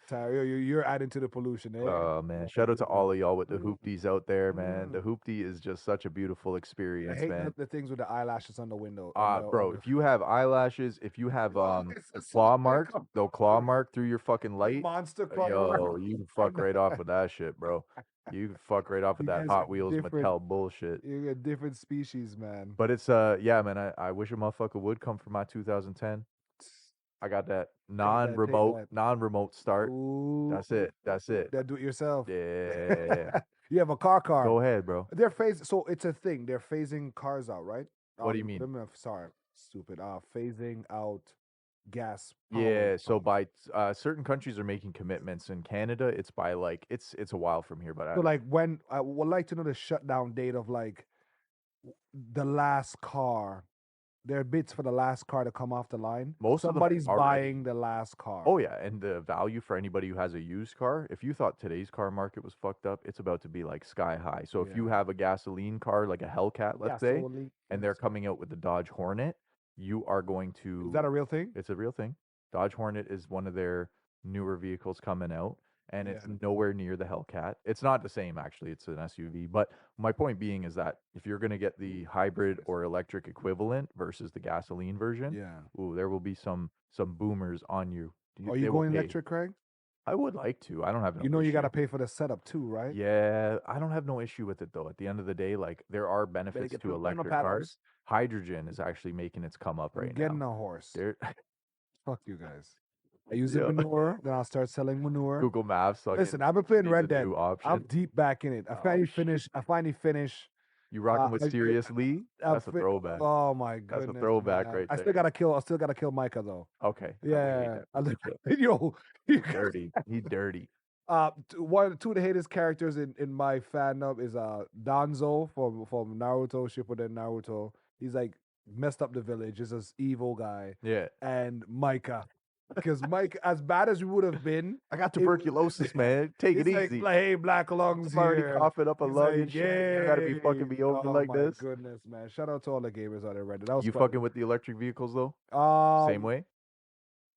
Tyler, you're adding to the pollution. Eh? Oh man, shout out to all of y'all with the hoopties out there, man. The hoopty is just such a beautiful I experience, hate man. the things with the eyelashes on the window. Bro, if you have eyelashes, if you have It's a a claw soft mark, makeup. they'll claw mark through your fucking light. Monster claw Yo, mark. you can fuck right off with that shit, bro. You can fuck right off with You that guys Hot are Wheels different. Mattel bullshit. You're a different species, man. But it's yeah, man. I wish a motherfucker would come for my 2010. I got that that. non-remote start. Ooh, That's it. That's it. that do it yourself. Yeah. You have a car. Go ahead, bro. They're phasing. So it's a thing. They're phasing cars out, right? What do you mean? Sorry, stupid. Phasing out gas Yeah, powered so cars. by certain countries are making commitments. In Canada, it's by like it's a while from here, but So like when I would like to know the shutdown date of like the last car. There are bids for the last car to come off the line. most of them Somebody's are already. buying the last car. Oh yeah, and the value for anybody who has a used car, if you thought today's car market was fucked up, it's about to be like sky high. So if you Yeah. have a gasoline car like a Hellcat, let's say, Gasoline. and they're coming out with the Dodge Hornet, you are going Is to. that a real thing? It's a real thing. Dodge Hornet is one of their newer vehicles coming out, and Yeah. it's nowhere near the Hellcat. It's not the same actually. It's an SUV. But my point being is that if you're going to get the hybrid or electric equivalent versus the gasoline version, Yeah. ooh, there will be some boomers on you. Are you They will going pay. electric, Craig? I would like to. I don't have You no know you got issue. to pay for the setup too, right? Yeah, I don't have no issue with it though. At the end of the day, like there are Better benefits get to those burner electric cars. paddles. Hydrogen is actually making its come up I'm right getting now. a horse. There, Fuck you guys. I use the yeah. manure, then I'll start selling manure. Google Maps. Listen, I've been playing needs Red a Dead. new I'm option. deep back in it. I finally finish. You rocking with I- Sirius Lee? That's a throwback. Oh my That's a goodness, throwback man. right I there. still gotta kill Micah though. Okay. Yeah. Okay. Yo, Dirty. He's dirty. two of the hatest characters in my fandom is Danzo from Naruto Shippuden Naruto. He's like messed up the village. He's this evil guy. Yeah. And Micah, because Mike, as bad as we would have been, I got tuberculosis, man. Take it it's easy. like, hey, black lungs I'm already here. coughing up a He's lung like, and shit. You gotta be fucking me over oh like my this. goodness, man! Shout out to all the gamers out there, Reddit. That was You funny. fucking with the electric vehicles though? Same way?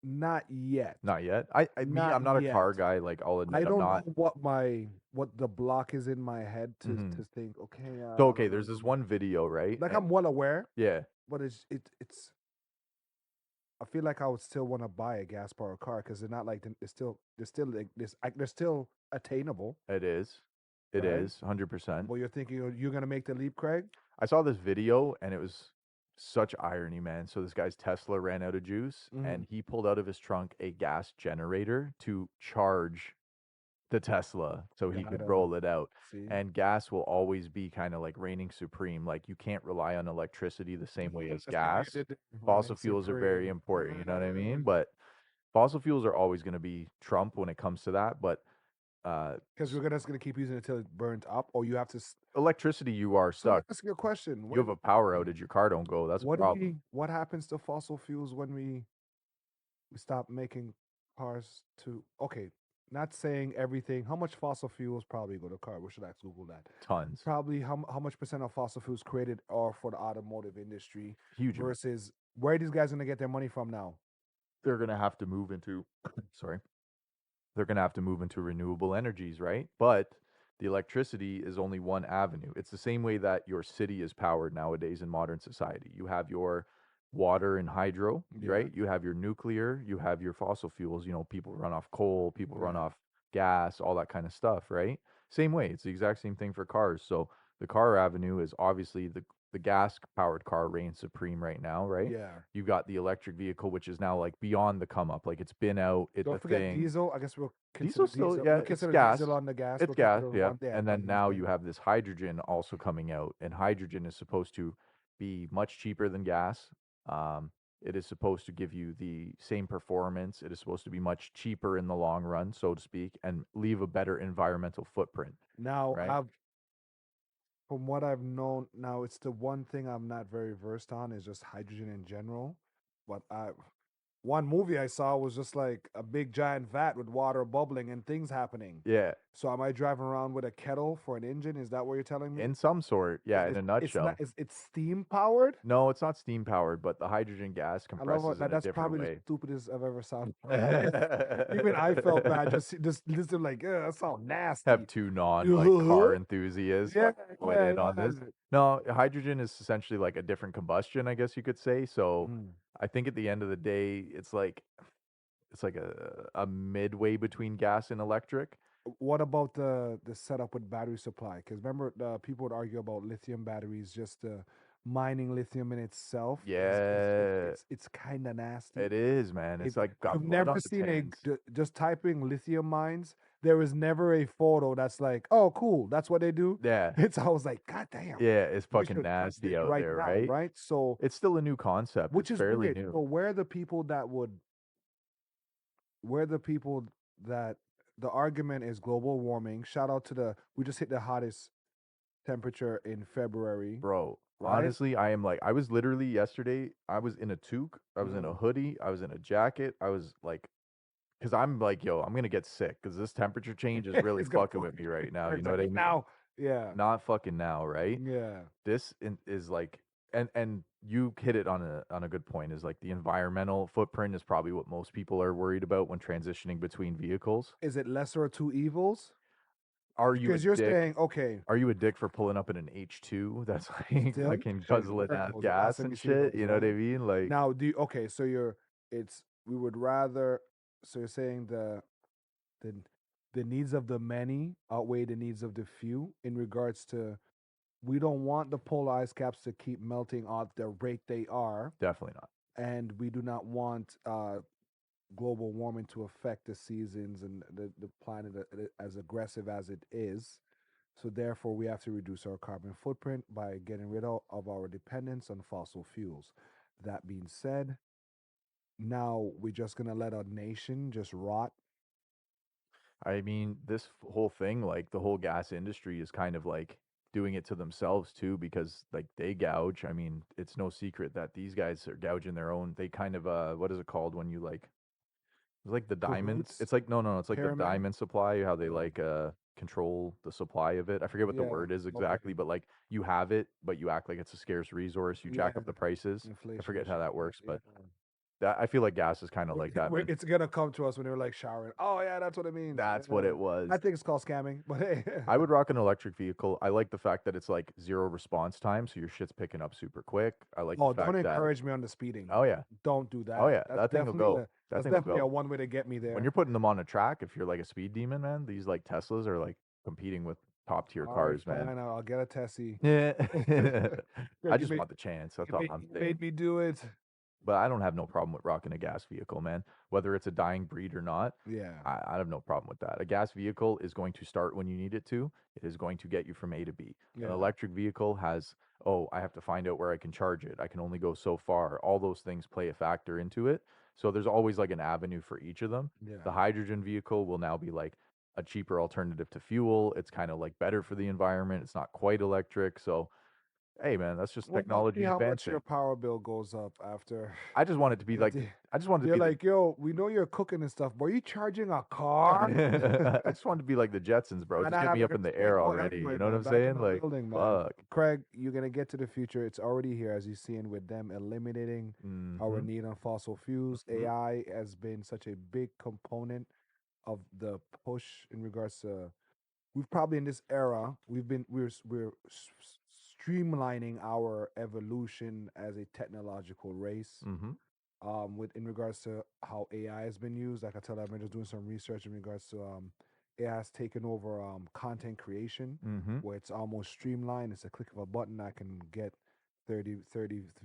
Not yet. Not yet. I'm not a car guy. Like I'll admit, I don't I'm not. know what the block is in my head to think. Okay. So okay, there's this one video, right? Like I'm well aware, Yeah. but it's. I feel like I would still want to buy a gas powered car because they're not like they're still attainable. It is. It Right? is 100%. Well, you're thinking you're gonna make the leap, Craig? I saw this video and it was such irony, man. So this guy's Tesla ran out of juice and he pulled out of his trunk a gas generator to charge the Tesla so he could roll it out. See? And gas will always be kind of like reigning supreme. Like you can't rely on electricity the same way as gas. Fossil fuels are very important, you know what I mean? But fossil fuels are always going to be Trump when it comes to that. But because we're just gonna keep using it until it burns up, or you have to. electricity, you are So stuck. that's a good question. You have a power outage, your car don't go. That's a problem. What happens to fossil fuels when we stop making cars to? Okay, not saying everything. How much fossil fuels probably go to car? We should ask Google that. Tons. Probably how much percent of fossil fuels created are for the automotive industry Huge. versus where are these guys gonna get their money from now? They're gonna have to move into sorry. They're gonna have to move into renewable energies, right? But the electricity is only one avenue. It's the same way that your city is powered nowadays in modern society. You have your water and hydro, right? You have your nuclear, you have your fossil fuels. You know, people run off coal, people run off gas, all that kind of stuff, right? Same way. It's the exact same thing for cars. So the car avenue is obviously the gas powered car reigns supreme right now, right? Yeah. You got the electric vehicle, which is now like beyond the come up. Like it's been out. It's Don't a forget thing. diesel. I guess we'll Diesel still, yeah, We'll it's consider gas. diesel on the gas. It's We'll gas, consider yeah. on- And then now you have this hydrogen also coming out, and hydrogen is supposed to be much cheaper than gas. It is supposed to give you the same performance. It is supposed to be much cheaper in the long run, so to speak, and leave a better environmental footprint. Now, right? from what I've known, now it's the one thing I'm not very versed on is just hydrogen in general. But one movie I saw was just like a big giant vat with water bubbling and things happening. Yeah. So am I driving around with a kettle for an engine? Is that what you're telling me? In some sort, yeah. In a nutshell, it's steam powered. No, it's not steam powered, but the hydrogen gas compresses in a That's different probably way. the stupidest I've ever sounded. Even I felt bad just listen like, that sounds nasty. Have two car enthusiasts went in on this. No, hydrogen is essentially like a different combustion, I guess you could say. So I think at the end of the day, it's like a midway between gas and electric. What about the setup with battery supply? Because remember, people would argue about lithium batteries just to mining lithium in itself Yeah, it's kind of nasty. it is, man. If It's like got you've blood never on the seen tins. just typing lithium mines, there is never a photo that's like, oh, cool, that's what they do. Yeah, It's I was like, God damn, yeah, it's we fucking should nasty dig out right there, now, right? right? So, It's still a new concept. which It's is fairly weird. new. So, where the people that the argument is global warming. Shout out to we just hit the hottest temperature in February, Bro, right? honestly, I am like, I was literally yesterday, I was in a toque, I was in a Mm. hoodie, I was in a jacket, I was like, because I'm like, yo, I'm gonna get sick because this temperature change is really It's gonna fucking fuck with me right now. You Craig's know like what I mean? now. Yeah. Not fucking now, right? Yeah. Is like, and you hit it on a good point. Is like the environmental footprint is probably what most people are worried about when transitioning between vehicles. Is it lesser of two evils? Are you a Because you're dick? saying, okay, Are you a dick for pulling up in an H2 that's like still fucking shit, guzzling fire that hose, gas fasten and your shit? seatbelts, You know what I right? mean? Like, Now, okay, so we would rather, so you're saying the the needs of the many outweigh the needs of the few in regards to we don't want the polar ice caps to keep melting at the rate they are, definitely not. and we do not want global warming to affect the seasons and the planet as aggressive as it is. So therefore, we have to reduce our carbon footprint by getting rid of our dependence on fossil fuels. That being said, now we're just gonna let a nation just rot. I mean, this whole thing, like the whole gas industry is kind of like doing it to themselves too, because like they gouge. I mean, it's no secret that these guys are gouging their own. They kind of, what is it called when you like, it's like the diamond. Cahoots, It's like, no, it's like the pyramid. diamond supply, how they Oh, like, control the supply of it. I forget what the yeah. word is Okay. exactly, but like you have it, but you act like it's a scarce resource. You Yeah. jack up the prices. I Inflation forget and how shit. that Yeah. works, Yeah. but that I feel like gas is kind of like that, man. It's gonna come to us when they're like showering. Oh yeah, that's what it means. That's what Yeah. it was. I think it's called scamming, but hey. I would rock an electric vehicle. I like the fact that it's like zero response time, so your shit's picking up super quick. I like the Oh, don't fact that, encourage me on the speeding. oh yeah, Don't do oh that. yeah, That's that thing will definitely go. That that's thing will definitely a go. one way to get me When there. you're putting them on a track, if you're like a speed demon, man, these like Teslas are like competing with top tier All right, cars, man. fine. I'll get a Tessie. Yeah, I Greg, just want the chance. That's all I'm you saying. made me do it. But I don't have no problem with rocking a gas vehicle, man. Whether it's a dying breed or not, Yeah. I have no problem with that. A gas vehicle is going to start when you need it to. It is going to get you from A to B. An Yeah. electric vehicle has, oh, I have to find out where I can charge it. I can only go so far. All those things play a factor into it. So there's always like an avenue for each of them. Yeah. The hydrogen vehicle will now be like a cheaper alternative to fuel. It's kind of like better for the environment. It's not quite electric. So, hey, man, that's just Well, now see technology how much your advancing. power bill goes up after. I just want it to be like, I just wanted to They're be the like, yo, we know you're cooking and stuff, but are you charging a car? I just wanted to be like the Jetsons, bro. And Just I get have me a up good in the point. air Oh, already. anyway, You know what man, I'm back in saying? the Like, building, man. fuck. Craig, you're gonna get to the future. It's already here, as you're seeing with them eliminating our Mm-hmm. need on fossil fuels. Hmm. AI has been such a big component of the push in regards to. We've probably in this era, streamlining our evolution as a technological race Mm-hmm. with in regards to how AI has been used. Like I tell you, I've been just doing some research in regards to AI has taken over content creation, Mm-hmm. where it's almost streamlined. It's a click of a button. I can get 30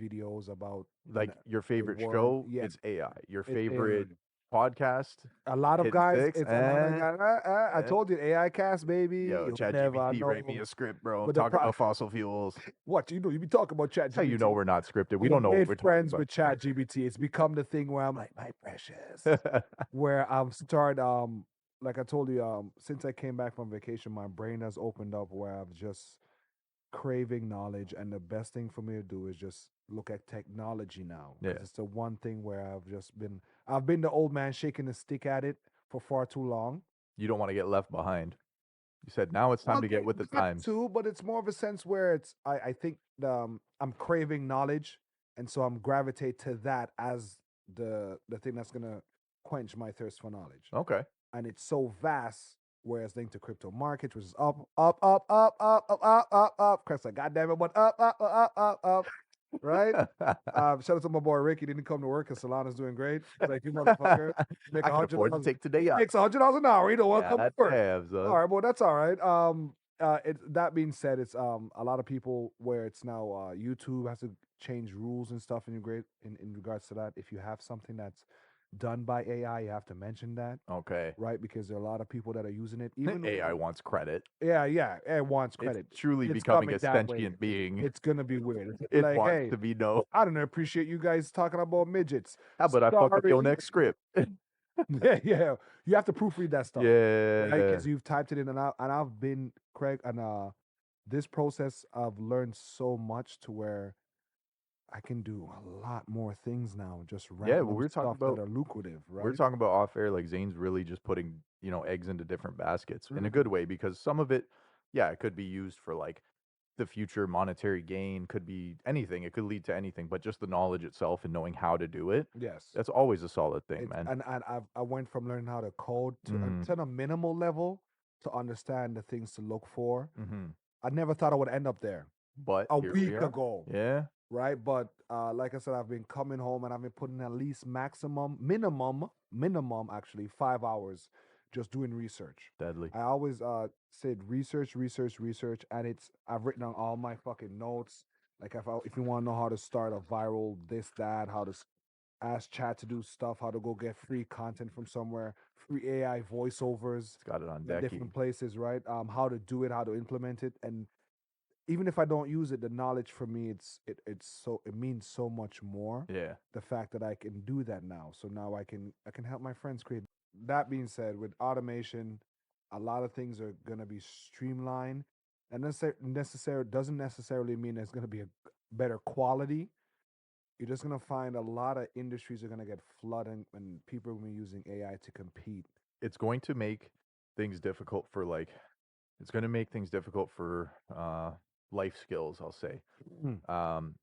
videos about Like your a favorite world. show, Yeah, it's AI. Your it's favorite AI. podcast, A lot of Hidden guys, Six, it's a lot of guys. I eh. told you, AI cast, baby. Yo, You'll never ChatGPT, write me know. a script, bro. I'm But the talking about fossil fuels. what you be talking about That's how you know ChatGPT. we're not scripted. We I don't know what made we're talking friends about. with ChatGPT. It's become the thing where I'm like, my precious. Where I've started like I told you, since I came back from vacation, my brain has opened up where I've just craving knowledge, and the best thing for me to do is just look at technology now. Yeah. Because it's the one thing where I've been the old man shaking the stick at it for far too long. You don't want to get left behind. You said now it's time Well, to get with the that times. too, but it's more of a sense where I think I'm craving knowledge, and so I'm gravitate to that as the thing that's gonna quench my thirst for knowledge. Okay. And it's so vast. Whereas linked to crypto markets, which is up, up, up, up, up, up, up, up, up. Cause like, goddamn it, but up, up, up, up, up, right? Shout out to my boy Rick. He didn't come to work because Solana's doing great. He's like, you motherfucker, you make I can afford to $100. take today He off. makes $100 an hour. He don't want to come to God work. damn, son. All right, well, that's all right. that being said, it's a lot of people where it's now YouTube has to change rules and stuff in regards to that. If you have something that's done by AI, you have to mention that, Okay. right? Because there are a lot of people that are using it. Even AI wants credit. yeah, it wants It's credit. truly It's becoming coming a that way. sentient being. It's gonna be weird. It's gonna be It like, wants hey, to be known. I don't appreciate you guys talking about midgets. How about I fuck up your Sorry. next script? Yeah. You have to proofread that stuff, right? Yeah. Because you've typed it in, and I've been Craig, and this process I've learned so much to where I can do a lot more things now, just Yeah, well, random we were talking stuff that about are lucrative, we were right? talking about off air, like Zane's really just putting, eggs into different baskets in a Mhm. good way because some of it, yeah, it could be used for like the future monetary gain, could be anything. It could lead to anything, but just the knowledge itself and knowing how to do it, Yes. that's always a solid thing, It's man. and I went from learning how to code Mm, to a minimal level to understand the things to look for. hmm I never thought I would end up there But a here we week are. ago, Yeah, right? But like I said, I've been coming home and I've been putting at least minimum actually 5 hours just doing research. deadly. I always said research, and I've written on all my fucking notes. Like if you want to know how to start a viral this that, how to ask chat to do stuff, how to go get free content from somewhere, free AI voiceovers It's got it on at decky. different places, right? How to do it, how to implement it, and even if I don't use it, the knowledge for me, it means so much more. Yeah. The fact that I can do that now, so now I can help my friends create. That being said, with automation, a lot of things are gonna be streamlined, and necessary doesn't necessarily mean there's gonna be a better quality. You're just gonna find a lot of industries are gonna get flooded, and people are gonna be using AI to compete. It's going to make things difficult for like it's going to make things difficult for life skills, I'll say. Mm. Um,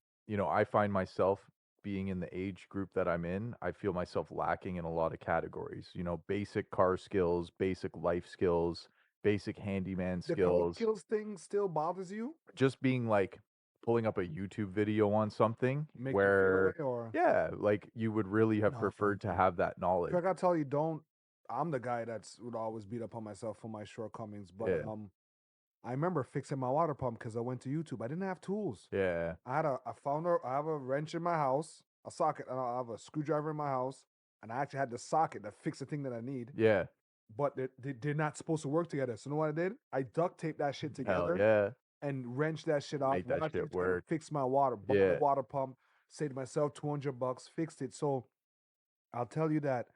I find myself being in the age group that I'm in, I feel myself lacking in a lot of categories. Basic car skills, basic life skills, basic handyman The car skills. skills thing still bothers you? Just being like pulling up a YouTube video on something Make you feel where, away, or yeah, like you would really have no? preferred to have that knowledge. I gotta tell you, don't. I'm the guy that's would always beat up on myself for my shortcomings, but Yeah. I remember fixing my water pump because I went to YouTube. I didn't have tools. Yeah. I have a wrench in my house, a socket, and I have a screwdriver in my house, and I actually had the socket that fixed the thing that I need. Yeah. But they're not supposed to work together. So you know what I did? I duct taped that shit Hell together yeah. and wrenched that shit off. Make that Watched shit it together, work. fixed my water, bought Yeah. the water pump, saved myself $200, fixed it. So I'll tell you that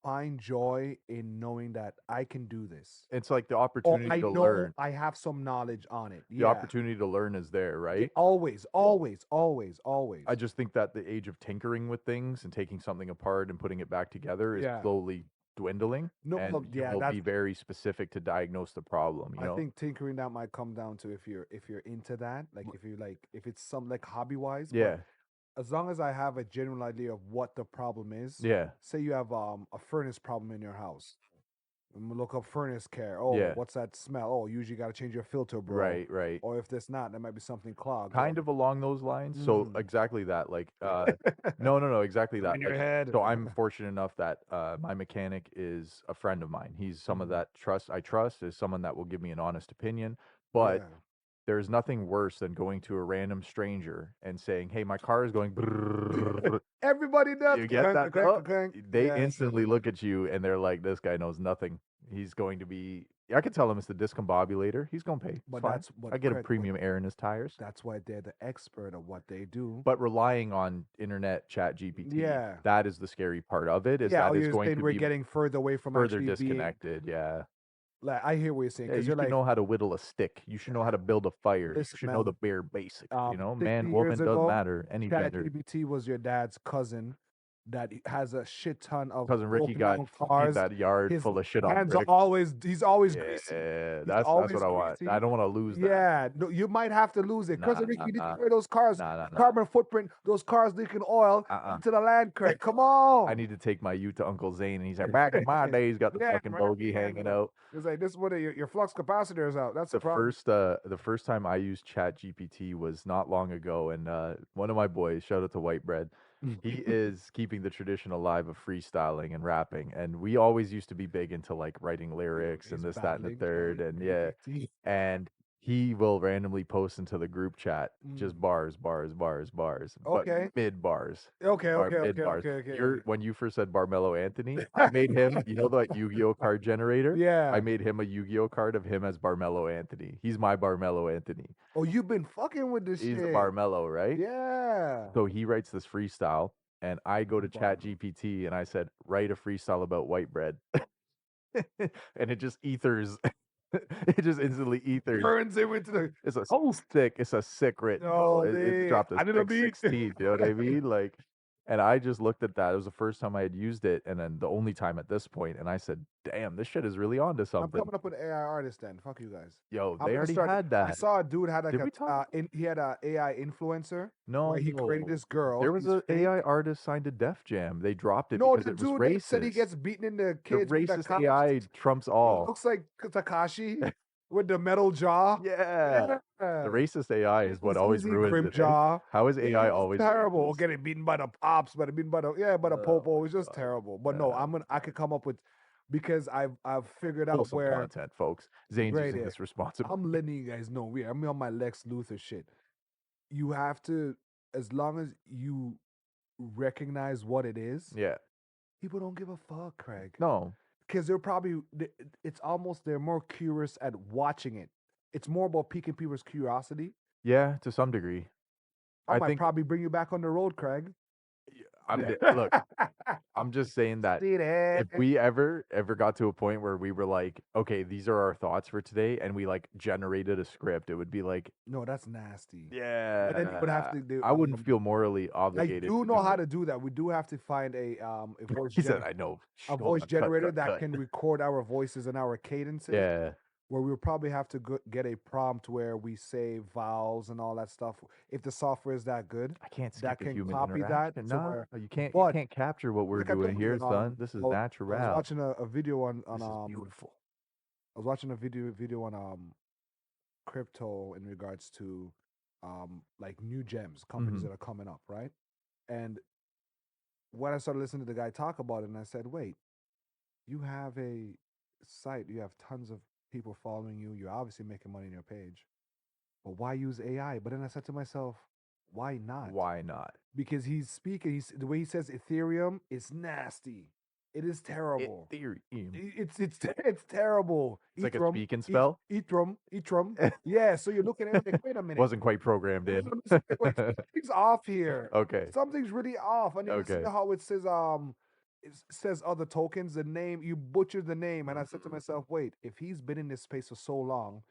find joy in knowing that I can do this. It's like the Or opportunity I to know learn. I have some knowledge on it. The Yeah. opportunity to learn is there, Yeah, right? always, always, always, always. I just think that the age of tinkering with things and taking something apart and putting it back together is Yeah. slowly dwindling, No, and well, you yeah, will be that's. very specific to diagnose the problem. I think tinkering that might come down to if you're into that, like if it's some like hobby wise. But Yeah, as long as I have a general idea of what the problem is, yeah, say you have a furnace problem in your house. Look up furnace care. Oh, yeah. what's that smell? Oh, usually got to change your filter, bro. Right, right. Or if there's not, there might be something clogged. Kind of along those lines. So Mhm. exactly that. Like, no, exactly that. In your Like, head. so I'm fortunate enough that my mechanic is a friend of mine. He's someone that I trust, is someone that will give me an honest opinion. But Yeah. there's nothing worse than going to a random stranger and saying, "Hey, my car is going." brrrr." Everybody does. You get that? Clank, Oh, clank. they Yeah. instantly look at you and they're like, "This guy knows nothing. He's going to be." I could tell him it's the discombobulator. He's gonna pay. It's But fine. I get a premium air in his tires. that's why they're the expert of what they do. But relying on internet chat GPT, Yeah. that is the scary part of it. Is Yeah, that is you're going saying to we're be getting further away from further actually being disconnected. Yeah. like I hear what you're saying Yeah, because you you're should like, know how to whittle a stick. You should know how to build a fire. You listen, should know the man, bare basics. Man, 60 woman, years doesn't ago, matter. Any gender. ChatGPT was your dad's cousin that has a shit ton of Cousin Ricky broken got down in cars. that yard His full of shit on hands are bricks. he's always greasy. Yeah, He's that's always what I want. I greasy. don't want to lose that. Yeah, no, you might have to lose it. Cousin Ricky, Nah, you need to nah, clear those cars, nah. carbon footprint, those cars leaking oil Uh-uh. into the land crack. Come on. I need to take my ute to Uncle Zane, and he's like, back in my day, he's got the Yeah, fucking right, bogey yeah, hanging out. It's like this is what your flux capacitor is out. That's the problem. The first time I used Chat GPT was not long ago, and one of my boys, shout out to White Bread, he is keeping the tradition alive of freestyling and rapping. And we always used to be big into like writing lyrics and He's this, that, and the battling third. And yeah, ChatGPT. and he will randomly post into the group chat just Mm. bars, bars, bars, bars, but Okay. mid bars. Okay, Bar okay, mid okay, bars. okay, okay, You're okay. when you first said Barmelo Anthony, I made him, you know that Yu-Gi-Oh card generator? I Yeah. made him a Yu-Gi-Oh card of him as Barmelo Anthony. He's my Barmelo Anthony. Oh, you've been fucking with this He's the shit. Barmelo, right? Yeah. So he writes this freestyle, and I go to Chat Barmelo. GPT and I said, write a freestyle about white bread. And it just ethers. It just instantly ethers. Turns him into the It's a host. sick writ, bro. Oh, It dropped a I need a sick beat. 16. You know what I mean? Like, and I just looked at that. It was the first time I had used it, and then the only time at this point, and I said, "Damn, this shit is really onto I'm something." coming up with AI artist then. Fuck you guys. Yo, I'm they gonna already start. had I that. saw a dude had like Did we talk? he had a AI influencer No, where he created this girl. there was She's a fake. AI artist signed to Def Jam. They dropped it No, because the it was dude that said he racist. gets beaten in the The kids with that racist cop. AI trumps He all. looks like Takashi with the metal jaw. Yeah. The Yeah. racist AI is what He's always easy ruins grim it. Eh? jaw. How is Yeah, AI it's always terrible. racist? Getting beaten by the pops, but beaten by the by the Oh popo. my It's just God. terrible. But no, I could come up with because I've figured out Wholesome where content, folks. Zane's right using there. this responsibly. I'm letting you guys know. I'm on my Lex Luthor shit. You have to, as long as you recognize what it is, Yeah. people don't give a fuck, Craig. No. Because they're probably, it's almost, they're more curious at watching it. It's more about piquing people's curiosity. Yeah, to some degree. I I might think probably bring you back on the road, Craig. look, I'm just saying that See that? if we ever got to a point where we were like, okay, these are our thoughts for today, and we like generated a script, it would be like, No, that's nasty. yeah, But then you would have to do. I wouldn't feel morally I obligated. do to know do how it. to do that. We do have to find a voice He said, I know. a Hold voice on, generator that cut. can record our voices and our cadences. Yeah. Where we'll probably have to get a prompt where we say vowels and all that stuff. If the software is that good, I can't that skip a can human copy that interaction. to No, where. you But can't capture what we're like I doing told you, here, son. This is I was natural. watching a video on This is beautiful. I was watching a video on crypto in regards to like new gems, companies Mhm. that are coming up, right? And when I started listening to the guy talk about it, and I said, wait, you have a site, you have tons of people following you, you're obviously making money on your page, but why use AI? But then I said to myself, why not? Why not? Because he's speaking, the way he says Ethereum is nasty. It is terrible. It's terrible. It's like a Ethereum, speak and spell. Ethereum. Yeah. So you're looking at it like, wait a minute. Wasn't quite programmed in. Wait, something's off here. Okay. Something's really off. And then you see Okay. how it says other tokens, the name, you butchered the name. And I said to myself, wait, if he's been in this space for so long,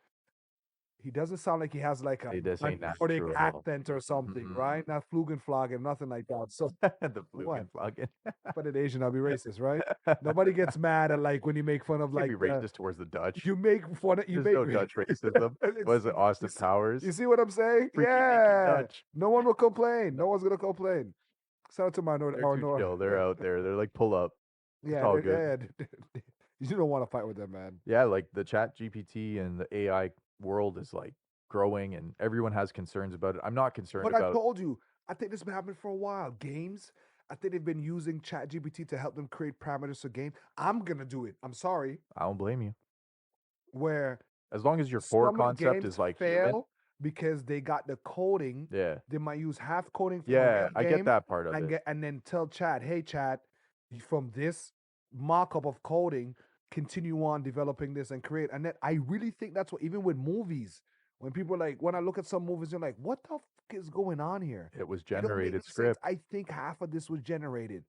he doesn't sound like he has like a This ain't Nordic natural. accent or something, Mhm. right? Not Flugenflagen, nothing like that. So The what? Flugenflagen. But in Asian, I'll be racist, right? Nobody gets mad at like when you make fun of Can't like be racist towards the Dutch. you make fun of you There's make no Dutch racism. Was it Austin Powers? You see what I'm saying? Freaky deaky Yeah. Dutch. No one will complain. No one's gonna complain. Shout out to my North. They're too chill. They're out there. They're like pull up. It's Yeah, all good. yeah. You don't want to fight with them, man. Yeah, like the Chat GPT and the AI world is like growing, and everyone has concerns about it. I'm not concerned But I about. told you, I think this has been happening for a while. Games, I think they've been using ChatGPT to help them create parameters for game. I'm gonna do it. I'm sorry. I don't blame you. Where As long as your core some concept games is like fail human. because they got the coding. Yeah. They might use half coding from a Yeah, real I get game that part of and it. and then tell Chat, hey Chat, from this mock-up of coding, continue on developing this and create. And then I really think that's what even with movies, when people like when I look at some movies, they're like, what the fuck is going on here? It was It don't make generated no sense. script. I think half of this was generated.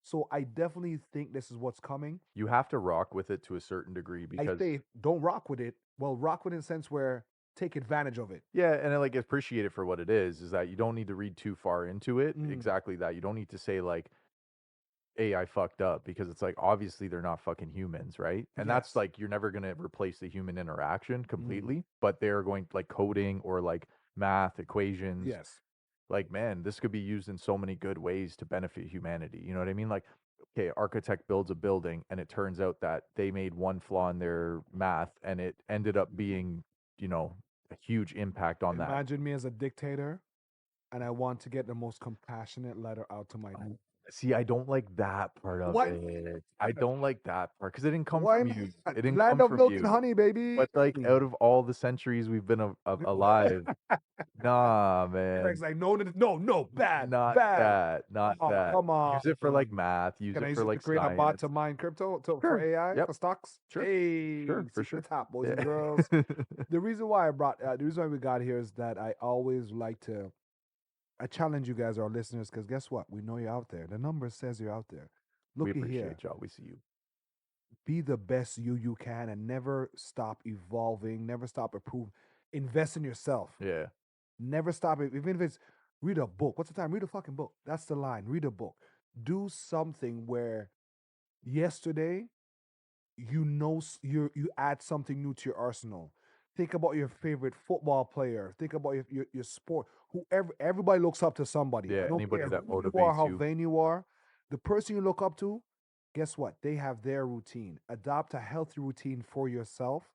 So I definitely think this is what's coming. You have to rock with it to a certain degree I because say don't rock with it. Well, rock with it in the sense where take advantage of it. yeah, and I like appreciate it for what it is that you don't need to read too far into it. Mm. Exactly that. You don't need to say like AI fucked up because it's like obviously they're not fucking humans, right? And that's Yes. like you're never going to replace the human interaction Mm. completely, but they're going like coding or like math equations. Yes. Like man, this could be used in so many good ways to benefit humanity. You know what I mean? Like okay, architect builds a building and it turns out that they made one flaw in their math and it ended up being, you know, a huge impact on that. Imagine me as a dictator and I want to get the most compassionate letter out to my. Oh, see, I don't like that part of Why it. I not? don't like that part because it didn't come Why from you. not? It didn't Land come of from milk and you. honey, baby. But like out of all the centuries we've been alive, nah, Craig's man. like, no, no, no, no, bad, Not bad. that, not Oh, that. come on. Use it for like math, use Can I it use for it to like create a bot science. to mine crypto for Sure. AI Yep. for stocks? Sure. Hey, Sure, for secret sure. top, boys and Yeah. girls. The reason why the reason why we got here is that I always like to, I challenge you guys, our listeners, because guess what? We know you're out there. The number says you're out there. We Looky here. appreciate y'all. We see you. Be the best you can and never stop evolving, never stop improving. Invest in yourself. Yeah. Never stop it. Even if it's read a book. What's the time? Read a fucking book. That's the line. Read a book. Do something where yesterday you add something new to your arsenal. Think about your favorite football player. Think about your sport. Whoever everybody looks up to somebody. I Yeah. don't Anybody care that who you are, motivates how you. vain you are. The person you look up to, guess what? They have their routine. Adopt a healthy routine for yourself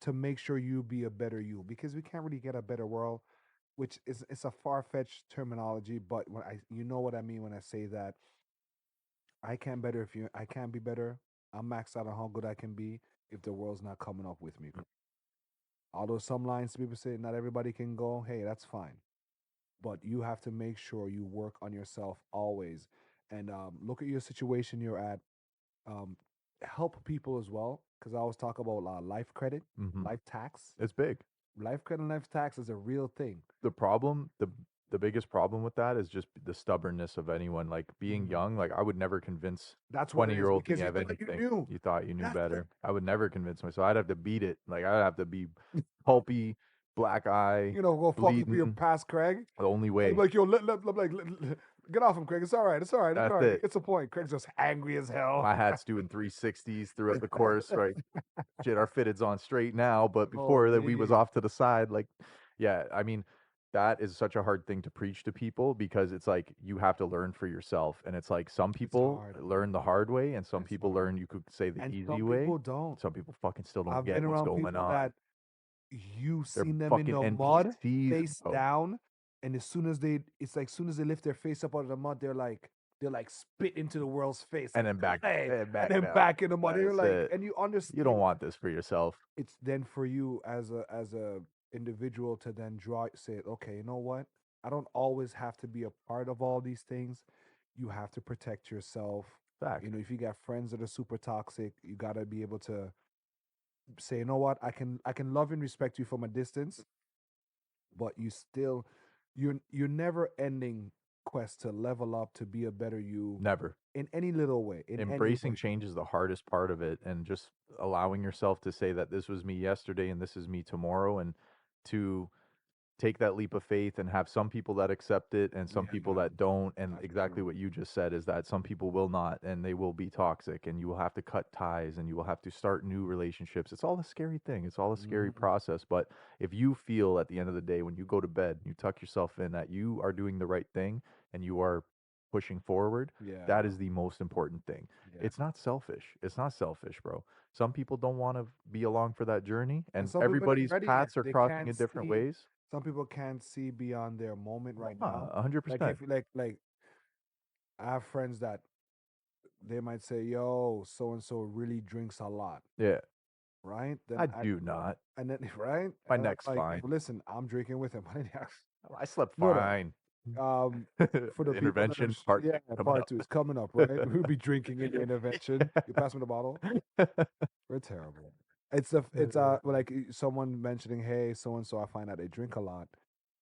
to make sure you be a better you. Because we can't really get a better world, which is it's a far fetched terminology, but when you know what I mean when I say that I can't be better. I'm maxed out on how good I can be if the world's not coming up with me. Although some lines people say not everybody can go, hey, that's fine. But you have to make sure you work on yourself always, and look at your situation you're at. Um, Help people as well, because I always talk about life credit, Hmm. life tax. It's big. Life credit and life tax is a real thing. The problem, the biggest problem with that is just the stubbornness of anyone. Like being Mhm. young, like I would never convince That's what it is year old me because you of thought you anything. knew. You thought you knew That's the better. I would never convince myself. I'd have to beat it. Like I'd have to be pulpy, black eye, go fuck you for your bleeding. past, Craig. The only I'm way. like, yo, get off him, Craig. It's all right. It's all right. It's That's all right. He it. gets a point. Craig's just angry as hell. My hat's doing 360s throughout the course, right? Shit, our fitted's on straight now, but before that we was Holy. off to the side. Like, yeah, I mean, that is such a hard thing to preach to people because it's like you have to learn for yourself. And it's like some It's people hard. learn the hard way and some It's people hard. learn, you could say, the And easy some way. people don't. Some people fucking still don't I've been get what's around going people on. that you've They're seen them in fucking the mud, NPCs, face bro. down, and it's like as soon as they lift their face up out of the mud, they're like spit into the world's face, And like then back hey, and and back then down. back in the mud. And you're That's like, it. and you You understand don't want this for yourself. it's then for you as a individual to then say, okay, you know what? I don't always have to be a part of all these things. You have to protect yourself. Fact. If you got friends that are super toxic, you gotta be able to say, you know what, I can love and respect you from a distance, but you're never ending quest to level up to be a better you Never. in any little way, in any Embracing way. change is the hardest part of it, and just allowing yourself to say that this was me yesterday and this is me tomorrow, and to take that leap of faith and have some people that accept it and some people Yeah, that don't. And that's exactly true. what you just said is that some people will not, and they will be toxic, and you will have to cut ties and you will have to start new relationships. It's all a scary thing, it's all a scary Mhm. process. But if you feel at the end of the day when you go to bed, you tuck yourself in, that you are doing the right thing and you are pushing forward, Yeah, that is the most important thing. yeah. It's not selfish. It's not selfish, bro. Some people don't want to be along for that journey, And and some people ain't everybody's ready yet. paths are They crossing can't in different see. ways. Some people can't see beyond their moment right now. 100%. Like I have friends that they might say, "Yo, so and so really drinks a lot," Yeah, right? I do not. And then right, My and I'm neck's like, fine. listen, I'm drinking with him. I slept No, no. fine. Um, for the people that are, Intervention part yeah, coming part up. two is coming up, right? We'll be drinking in the intervention. Yeah. You pass me the bottle. We're terrible. It's like someone mentioning, hey, so and so, I find out they drink a lot.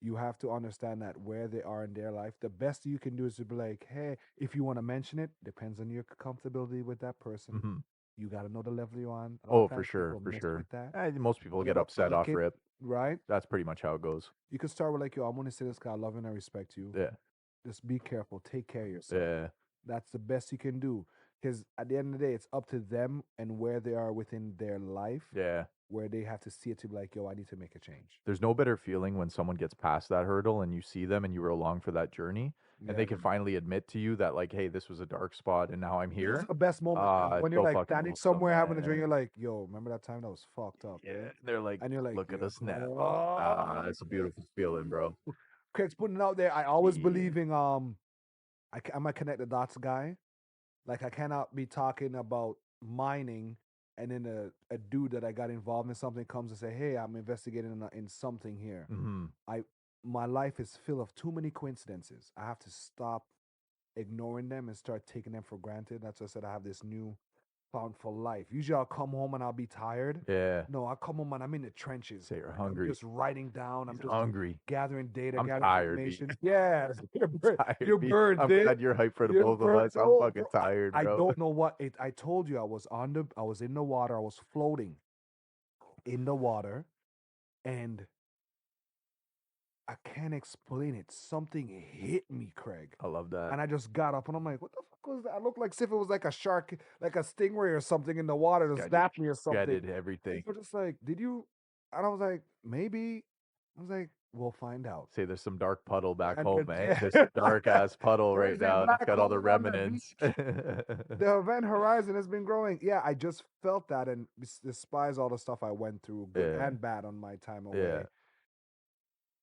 You have to understand that where they are in their life, the best you can do is to be like, hey, if you want to mention it, depends on your comfortability with that person. Hmm. You got to know the level you're on. A lot Oh, of for times sure, people for miss sure. with that. Most people You get got to upset pick off it, rip. right? That's pretty much how it goes. You could start with like, yo, I'm going to say this guy, I love and I respect you. Yeah, Just be careful. Take care of yourself. yeah, That's the best you can do. Because at the end of the day, it's up to them and where they are within their life, yeah. where they have to see it to be like, yo, I need to make a change. There's no better feeling when someone gets past that hurdle and you see them and you were along for that journey and Yeah, they can finally admit to you that, like, hey, this was a dark spot and now I'm those are here. the best moments, man. It's When you're so like fucking standing awesome, somewhere having a drink, man. you're like, yo, remember that time that was fucked up, Yeah, eh? they're like, And you're like, look at yo, us now. It's a beautiful feeling, bro. Craig's putting it out there. I always Shit. believe in I'm a connect the dots guy. Like I cannot be talking about mining and then a dude that I got involved in something comes and say, "Hey, I'm investigating in something here." Mhm. My life is full of too many coincidences. I have to stop ignoring them and start taking them for granted. That's why I said I have this new found for life. Usually I'll come home and I'll be tired. Yeah. No, I come home and I'm in the trenches. Say you're Like, I'm hungry. just writing down. I'm He's just hungry. gathering data, I'm gathering tired, B. information. Yeah, you're, Tired, you're B. burned, I'm dude. glad you're hyped for the You're both of burned. us. I'm No, fucking bro, tired, I bro. don't know what it. I told you I was I was in the water. I was floating in the water, and I can't explain it. Something hit me, Craig. I love that. And I just got up and I'm like, what the fuck was that? I looked like as if it was like a shark, like a stingray or something in the water to Got snap me or something. Dreaded everything. People just like, did you? And I was like, maybe. I was like, we'll find out. Say there's some dark puddle back And home, man. There's some dark ass puddle right there's a now. And it's black got all the hole on the remnants. beach. The event horizon has been growing. Yeah, I just felt that, and despise all the stuff I went through, good Yeah. and bad, on my time away. Yeah.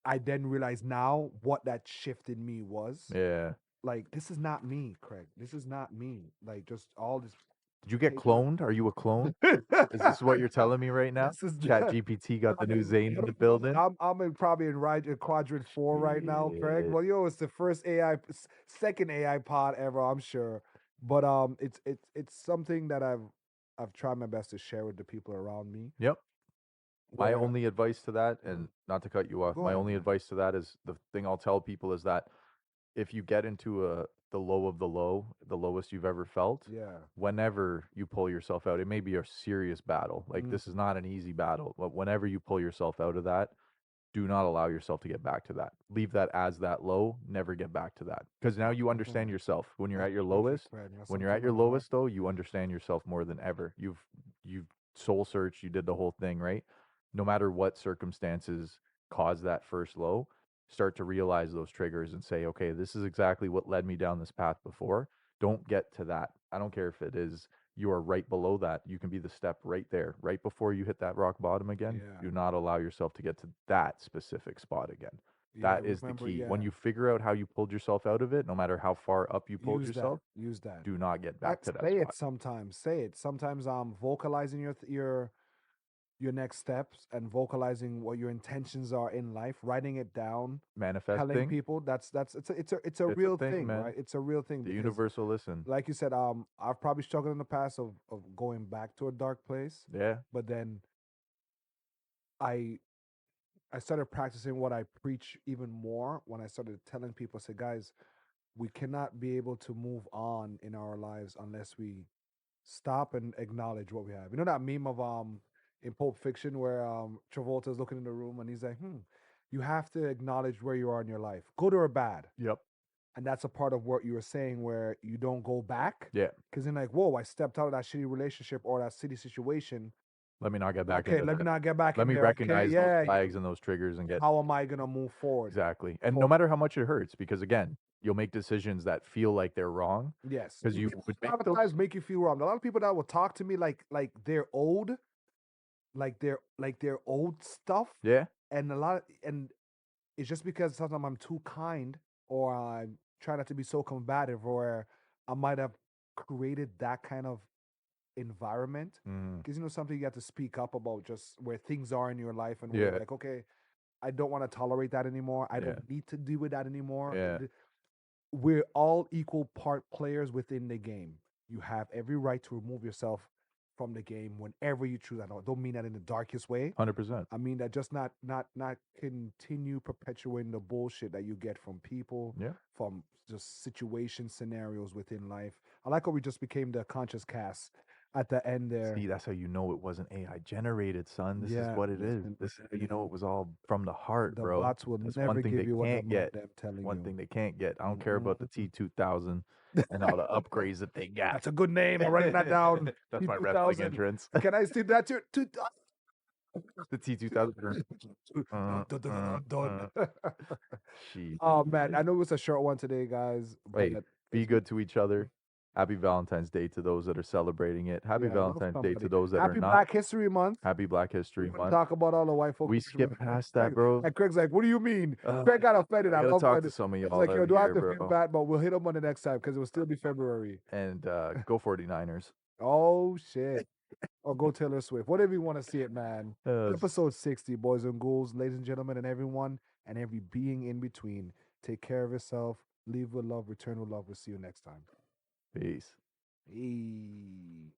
I then realize now what that shift in me was. Yeah. Like, this is not me, Craig. This is not me. Like, just all this. Did you get paper. cloned? Are you a clone? Is this what you're telling me right now? This is Chat GPT got the new Zane in the I'm- building. I'm probably in quadrant 4 right now, Craig. Shit. Well, yo, it's the first second AI pod ever, I'm sure. But it's something that I've tried my best to share with the people around me. Yep. My where- only advice to that, and not to cut you off, Go my ahead, only man. advice to that is the thing I'll tell people is that if you get into the low of the low, the lowest you've ever felt, Yeah. whenever you pull yourself out, it may be a serious battle. Like Mm. this is not an easy battle, but whenever you pull yourself out of that, do not allow yourself to get back to that. Leave that as that low, never get back to that. Because now you understand yourself. When you're at your lowest, when you're at your lowest though, you understand yourself more than ever. You've soul searched, you did the whole thing, right? No matter what circumstances cause that first low, start to realize those triggers and say, okay, this is exactly what led me down this path before. Don't get to that. I don't care if it is you are right below that. You can be the step right there, right before you hit that rock bottom again. Yeah. Do not allow yourself to get to that specific spot again. Yeah, That is the remember, key. yeah. When you figure out how you pulled yourself out of it, no matter how far up you pulled yourself, Use that. do not get back to that Say spot. it sometimes. Say it. Sometimes vocalizing your next steps and vocalizing what your intentions are in life, writing it down, telling Manifesting, people it's a It's a real thing, thing, man. right? It's a real thing the because, universal listen. like you said, I've probably struggled in the past of going back to a dark place, Yeah, but then I I started practicing what I preach even more when I started telling people, say, guys, we cannot be able to move on in our lives unless we stop and acknowledge what we have. You know that meme of in Pulp Fiction where Travolta's looking in the room and he's like, you have to acknowledge where you are in your life, good or bad. yep, And that's a part of what you were saying where you don't go back. yeah. Because then like, whoa, I stepped out of that shitty relationship or that shitty situation. Let me not get back Okay, into let me that. not get back Let in me there. recognize Okay, those yeah. flags and those triggers and get How am I gonna move forward? exactly. And For- no matter how much it hurts, because again, you'll make decisions that feel like they're wrong Yes. because you would A make lot of those. times make you feel wrong. A lot of people that will talk to me like they're old, like they're old stuff. Yeah, And and it's just because sometimes I'm too kind or I'm trying not to be so combative or I might have created that kind of environment. mm, Because something you have to speak up about just where things are in your life and where Yeah. you're like, okay, I don't want to tolerate that anymore. I Yeah. don't need to deal with that anymore. Yeah. We're all equal part players within the game. You have every right to remove yourself from the game whenever you choose. I don't mean that in the darkest way. 100%. I mean that just not continue perpetuating the bullshit that you get from people, Yeah. from just situation scenarios within life. I like how we just became the conscious cast at the end there. See, that's how you know it wasn't AI generated, son. This Yeah, is what it is. listen, This is how you know it was all from the heart, The bro. bots will That's never one thing give they you what can't get. them telling One you. thing they can't get. I don't care about the T2000 and all the upgrades that they got. That's a good name. I'm writing that down. That's my wrestling T2000. entrance. Can I see that? Your The T2000. Shit. Oh man, I know it was a short one today, guys. Hey, But be good to each other. Happy Valentine's Day to those that are celebrating it. Happy Yeah, love Valentine's Day to somebody. those that are Happy not. Black History Month. Happy Black We History want to Month. talk about all the white folks. We skipped past that, bro. And Craig's like, "What do you mean?" Uh, Craig got offended. I I gotta love talk when to some of it's y'all like, "Yo, out do I have here, to feel bro. bad?" But we'll hit him on the next time because it will still be February. And go 49ers. Oh shit! Or go Taylor Swift. Whatever you want to see it, man. Uh, Episode 60, boys and ghouls, ladies and gentlemen, and everyone and every being in between. Take care of yourself. Leave with love. Return with love. We'll see you next time. Peace. Hey.